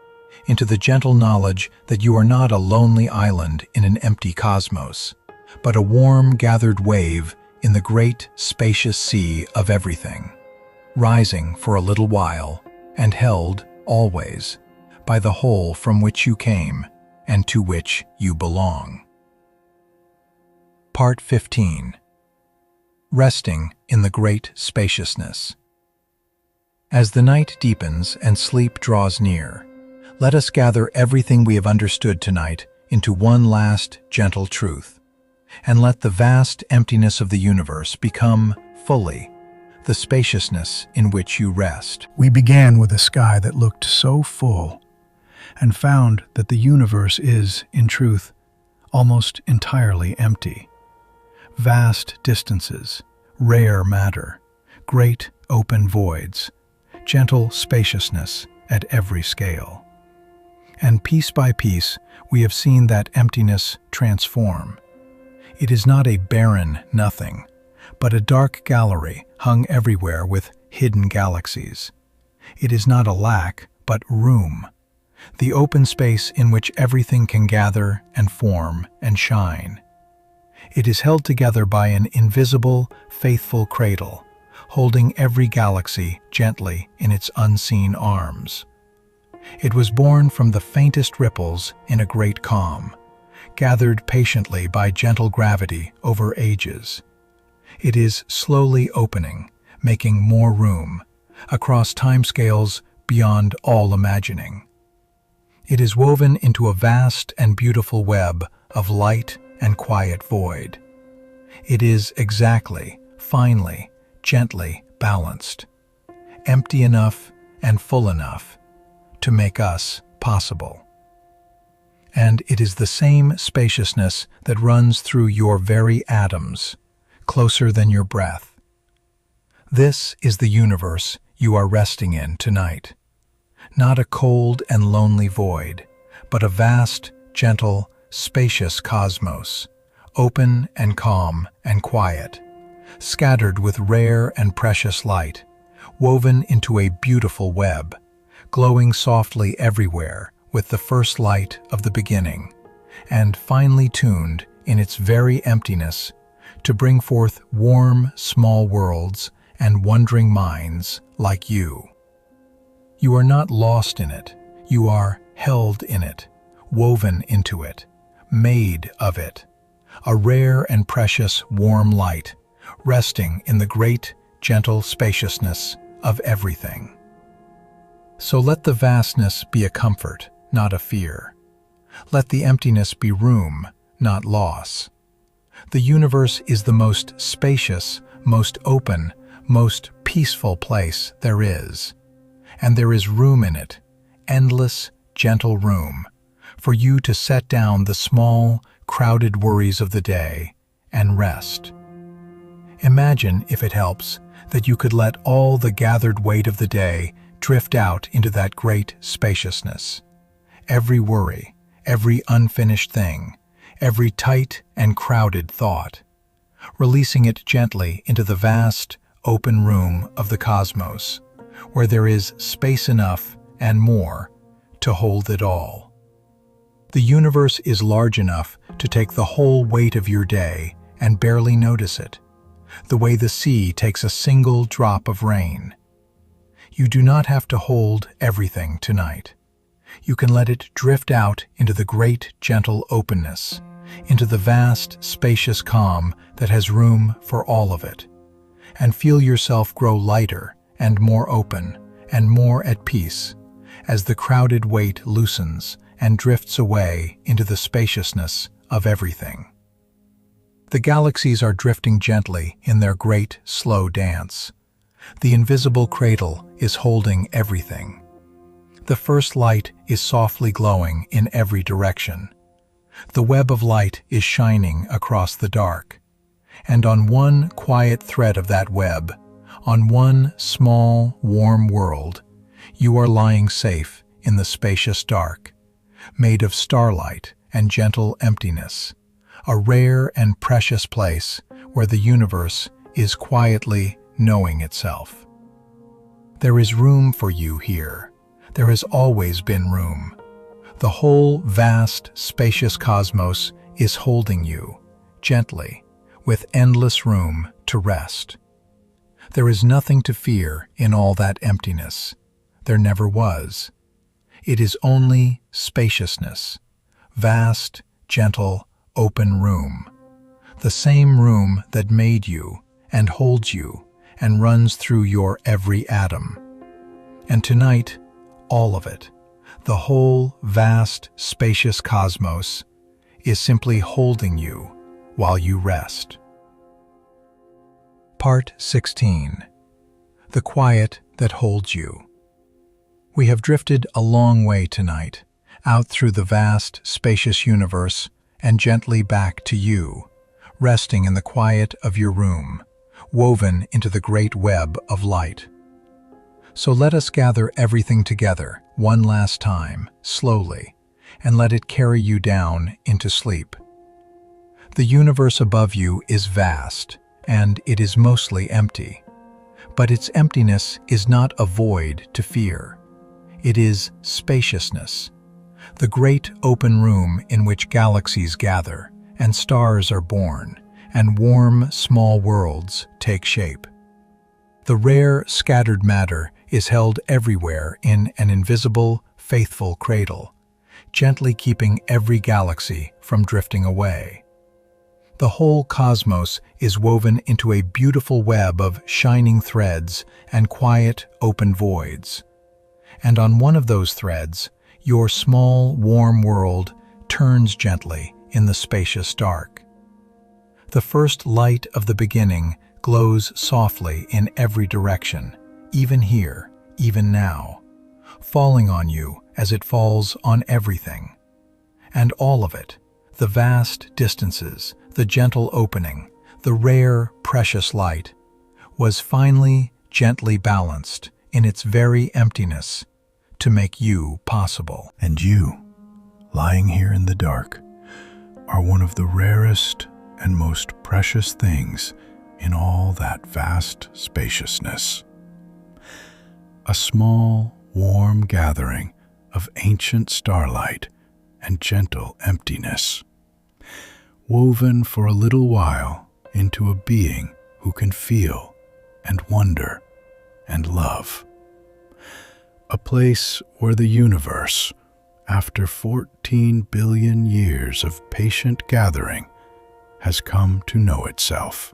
into the gentle knowledge that you are not a lonely island in an empty cosmos, but a warm, gathered wave in the great, spacious sea of everything, rising for a little while and held, always, by the whole from which you came and to which you belong. Part 15. Resting in the great spaciousness. As the night deepens and sleep draws near, let us gather everything we have understood tonight into one last gentle truth, and let the vast emptiness of the universe become, fully, the spaciousness in which you rest. We began with a sky that looked so full, and found that the universe is, in truth, almost entirely empty. Vast distances, rare matter, great open voids, gentle spaciousness at every scale. And piece by piece, we have seen that emptiness transform. It is not a barren nothing, but a dark gallery hung everywhere with hidden galaxies. It is not a lack, but room, the open space in which everything can gather and form and shine. It is held together by an invisible, faithful cradle, holding every galaxy gently in its unseen arms. It was born from the faintest ripples in a great calm, gathered patiently by gentle gravity over ages. It is slowly opening, making more room, across timescales beyond all imagining. It is woven into a vast and beautiful web of light and quiet void. It is exactly, finely, gently balanced, empty enough and full enough to make us possible. And it is the same spaciousness that runs through your very atoms, closer than your breath. This is the universe you are resting in tonight. Not a cold and lonely void, but a vast, gentle, spacious cosmos, open and calm and quiet, scattered with rare and precious light, woven into a beautiful web, glowing softly everywhere with the first light of the beginning, and finely tuned in its very emptiness to bring forth warm, small worlds and wondering minds like you. You are not lost in it, you are held in it, woven into it, made of it, a rare and precious warm light, resting in the great, gentle spaciousness of everything. So let the vastness be a comfort, not a fear. Let the emptiness be room, not loss. The universe is the most spacious, most open, most peaceful place there is. And there is room in it, endless, gentle room, for you to set down the small, crowded worries of the day and rest. Imagine, if it helps, that you could let all the gathered weight of the day drift out into that great spaciousness. Every worry, every unfinished thing, every tight and crowded thought, releasing it gently into the vast, open room of the cosmos, where there is space enough and more to hold it all. The universe is large enough to take the whole weight of your day and barely notice it, the way the sea takes a single drop of rain. You do not have to hold everything tonight. You can let it drift out into the great, gentle openness, into the vast, spacious calm that has room for all of it, and feel yourself grow lighter and more open and more at peace as the crowded weight loosens and drifts away into the spaciousness of everything. The galaxies are drifting gently in their great, slow dance. The invisible cradle is holding everything. The first light is softly glowing in every direction. The web of light is shining across the dark. And on one quiet thread of that web, on one small, warm world, you are lying safe in the spacious dark, made of starlight and gentle emptiness, a rare and precious place where the universe is quietly knowing itself. There is room for you here. There has always been room. The whole vast, spacious cosmos is holding you, gently, with endless room to rest. There is nothing to fear in all that emptiness. There never was. It is only spaciousness, vast, gentle, open room, the same room that made you and holds you and runs through your every atom. And tonight, all of it, the whole vast, spacious cosmos, is simply holding you while you rest. Part 16. The quiet that holds you. We have drifted a long way tonight, out through the vast, spacious universe and gently back to you, resting in the quiet of your room, woven into the great web of light. So let us gather everything together one last time, slowly, and let it carry you down into sleep. The universe above you is vast, and it is mostly empty. But its emptiness is not a void to fear. It is spaciousness, the great open room in which galaxies gather, and stars are born, and warm, small worlds take shape. The rare, scattered matter is held everywhere in an invisible, faithful cradle, gently keeping every galaxy from drifting away. The whole cosmos is woven into a beautiful web of shining threads and quiet, open voids. And on one of those threads, your small, warm world turns gently in the spacious dark. The first light of the beginning glows softly in every direction, even here, even now, falling on you as it falls on everything. And all of it, the vast distances, the gentle opening, the rare, precious light, was finally, gently balanced in its very emptiness to make you possible. And you, lying here in the dark, are one of the rarest and most precious things in all that vast spaciousness. A small, warm gathering of ancient starlight and gentle emptiness, woven for a little while into a being who can feel and wonder and love. A place where the universe, after 14 billion years of patient gathering, has come to know itself.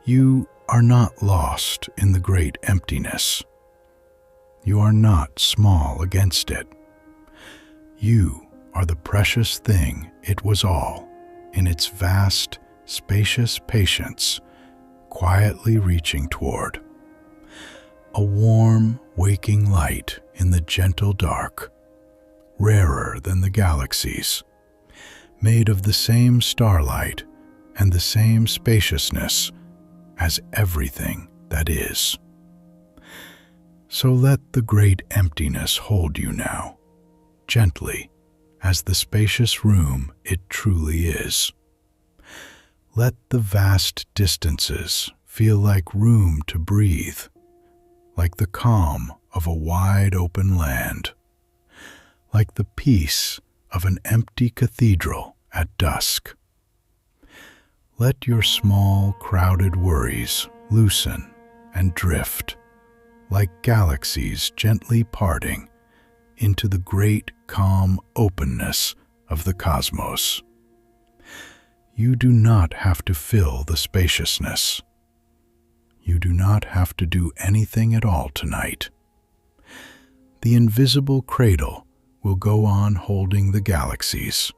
You are not lost in the great emptiness. You are not small against it. You are the precious thing it was all, in its vast, spacious patience, quietly reaching toward. A warm, waking light in the gentle dark, rarer than the galaxies, made of the same starlight and the same spaciousness as everything that is. So let the great emptiness hold you now, gently, as the spacious room it truly is. Let the vast distances feel like room to breathe, like the calm of a wide open land, like the peace of an empty cathedral at dusk. Let your small, crowded worries loosen and drift, like galaxies gently parting, into the great, calm openness of the cosmos. You do not have to fill the spaciousness. You do not have to do anything at all tonight. The invisible cradle will go on holding the galaxies.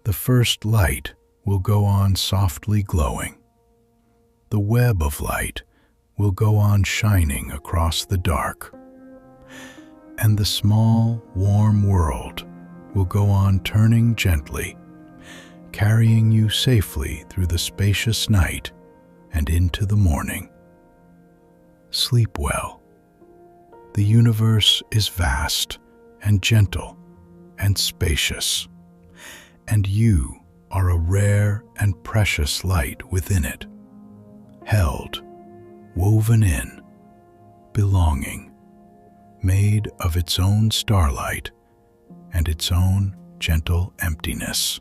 The first light will go on softly glowing. The web of light will go on shining across the dark. And the small, warm world will go on turning gently, carrying you safely through the spacious night and into the morning. Sleep well. The universe is vast and gentle and spacious, and you are a rare and precious light within it, held, woven in, belonging, made of its own starlight and its own gentle emptiness.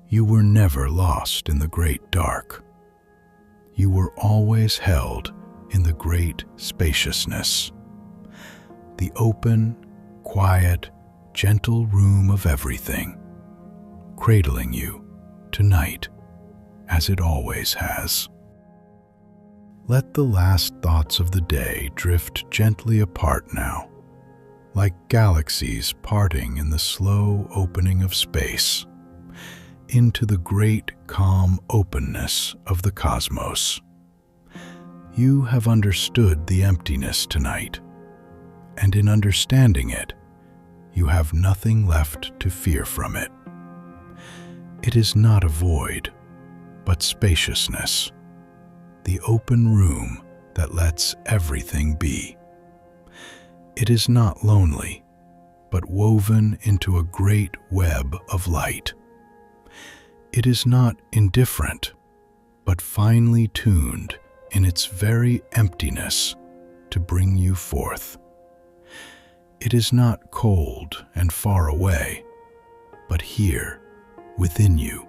You were never lost in the great dark. You were always held in the great spaciousness, the open, quiet, gentle room of everything, cradling you tonight as it always has. Let the last thoughts of the day drift gently apart now, like galaxies parting in the slow opening of space, into the great calm openness of the cosmos. You have understood the emptiness tonight, and in understanding it, you have nothing left to fear from it. It is not a void, but spaciousness, the open room that lets everything be. It is not lonely, but woven into a great web of light. It is not indifferent, but finely tuned in its very emptiness to bring you forth. It is not cold and far away, but here, within you,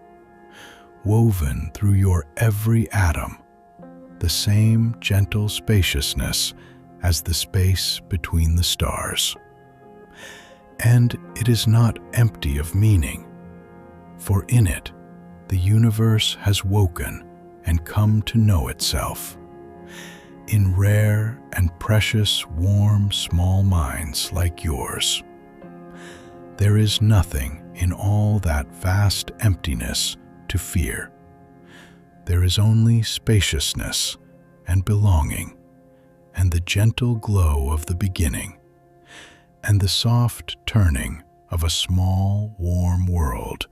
woven through your every atom, the same gentle spaciousness as the space between the stars. And it is not empty of meaning, for in it the universe has woken and come to know itself. In rare and precious, warm, small minds like yours, there is nothing in all that vast emptiness to fear. There is only spaciousness and belonging, and the gentle glow of the beginning, and the soft turning of a small, warm world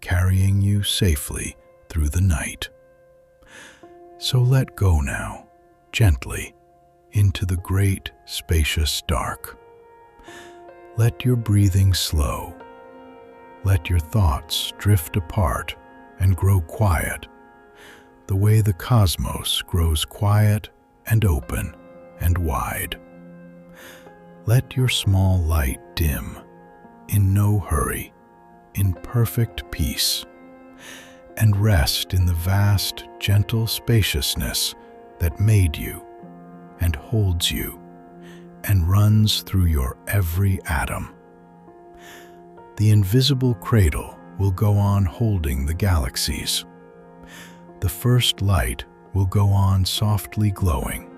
carrying you safely through the night. So let go now, gently, into the great, spacious dark. Let your breathing slow. Let your thoughts drift apart and grow quiet, the way the cosmos grows quiet and open and wide. Let your small light dim, in no hurry, in perfect peace, and rest in the vast, gentle spaciousness that made you and holds you and runs through your every atom. The invisible cradle will go on holding the galaxies. The first light will go on softly glowing.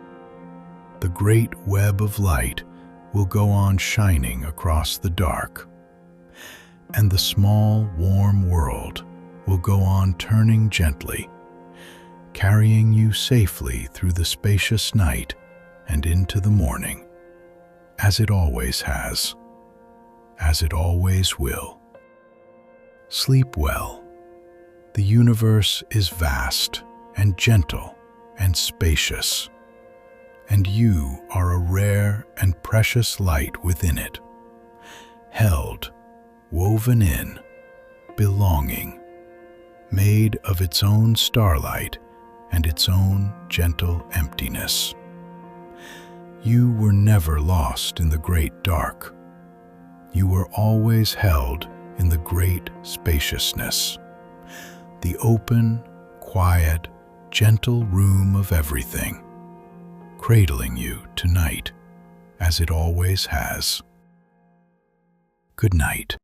The great web of light will go on shining across the dark. And the small, warm world will go on turning gently, carrying you safely through the spacious night and into the morning, as it always has, as it always will. Sleep well. The universe is vast and gentle and spacious, and you are a rare and precious light within it, held, woven in, belonging, made of its own starlight and its own gentle emptiness. You were never lost in the great dark. You were always held in the great spaciousness, the open, quiet, gentle room of everything, cradling you tonight as it always has. Good night.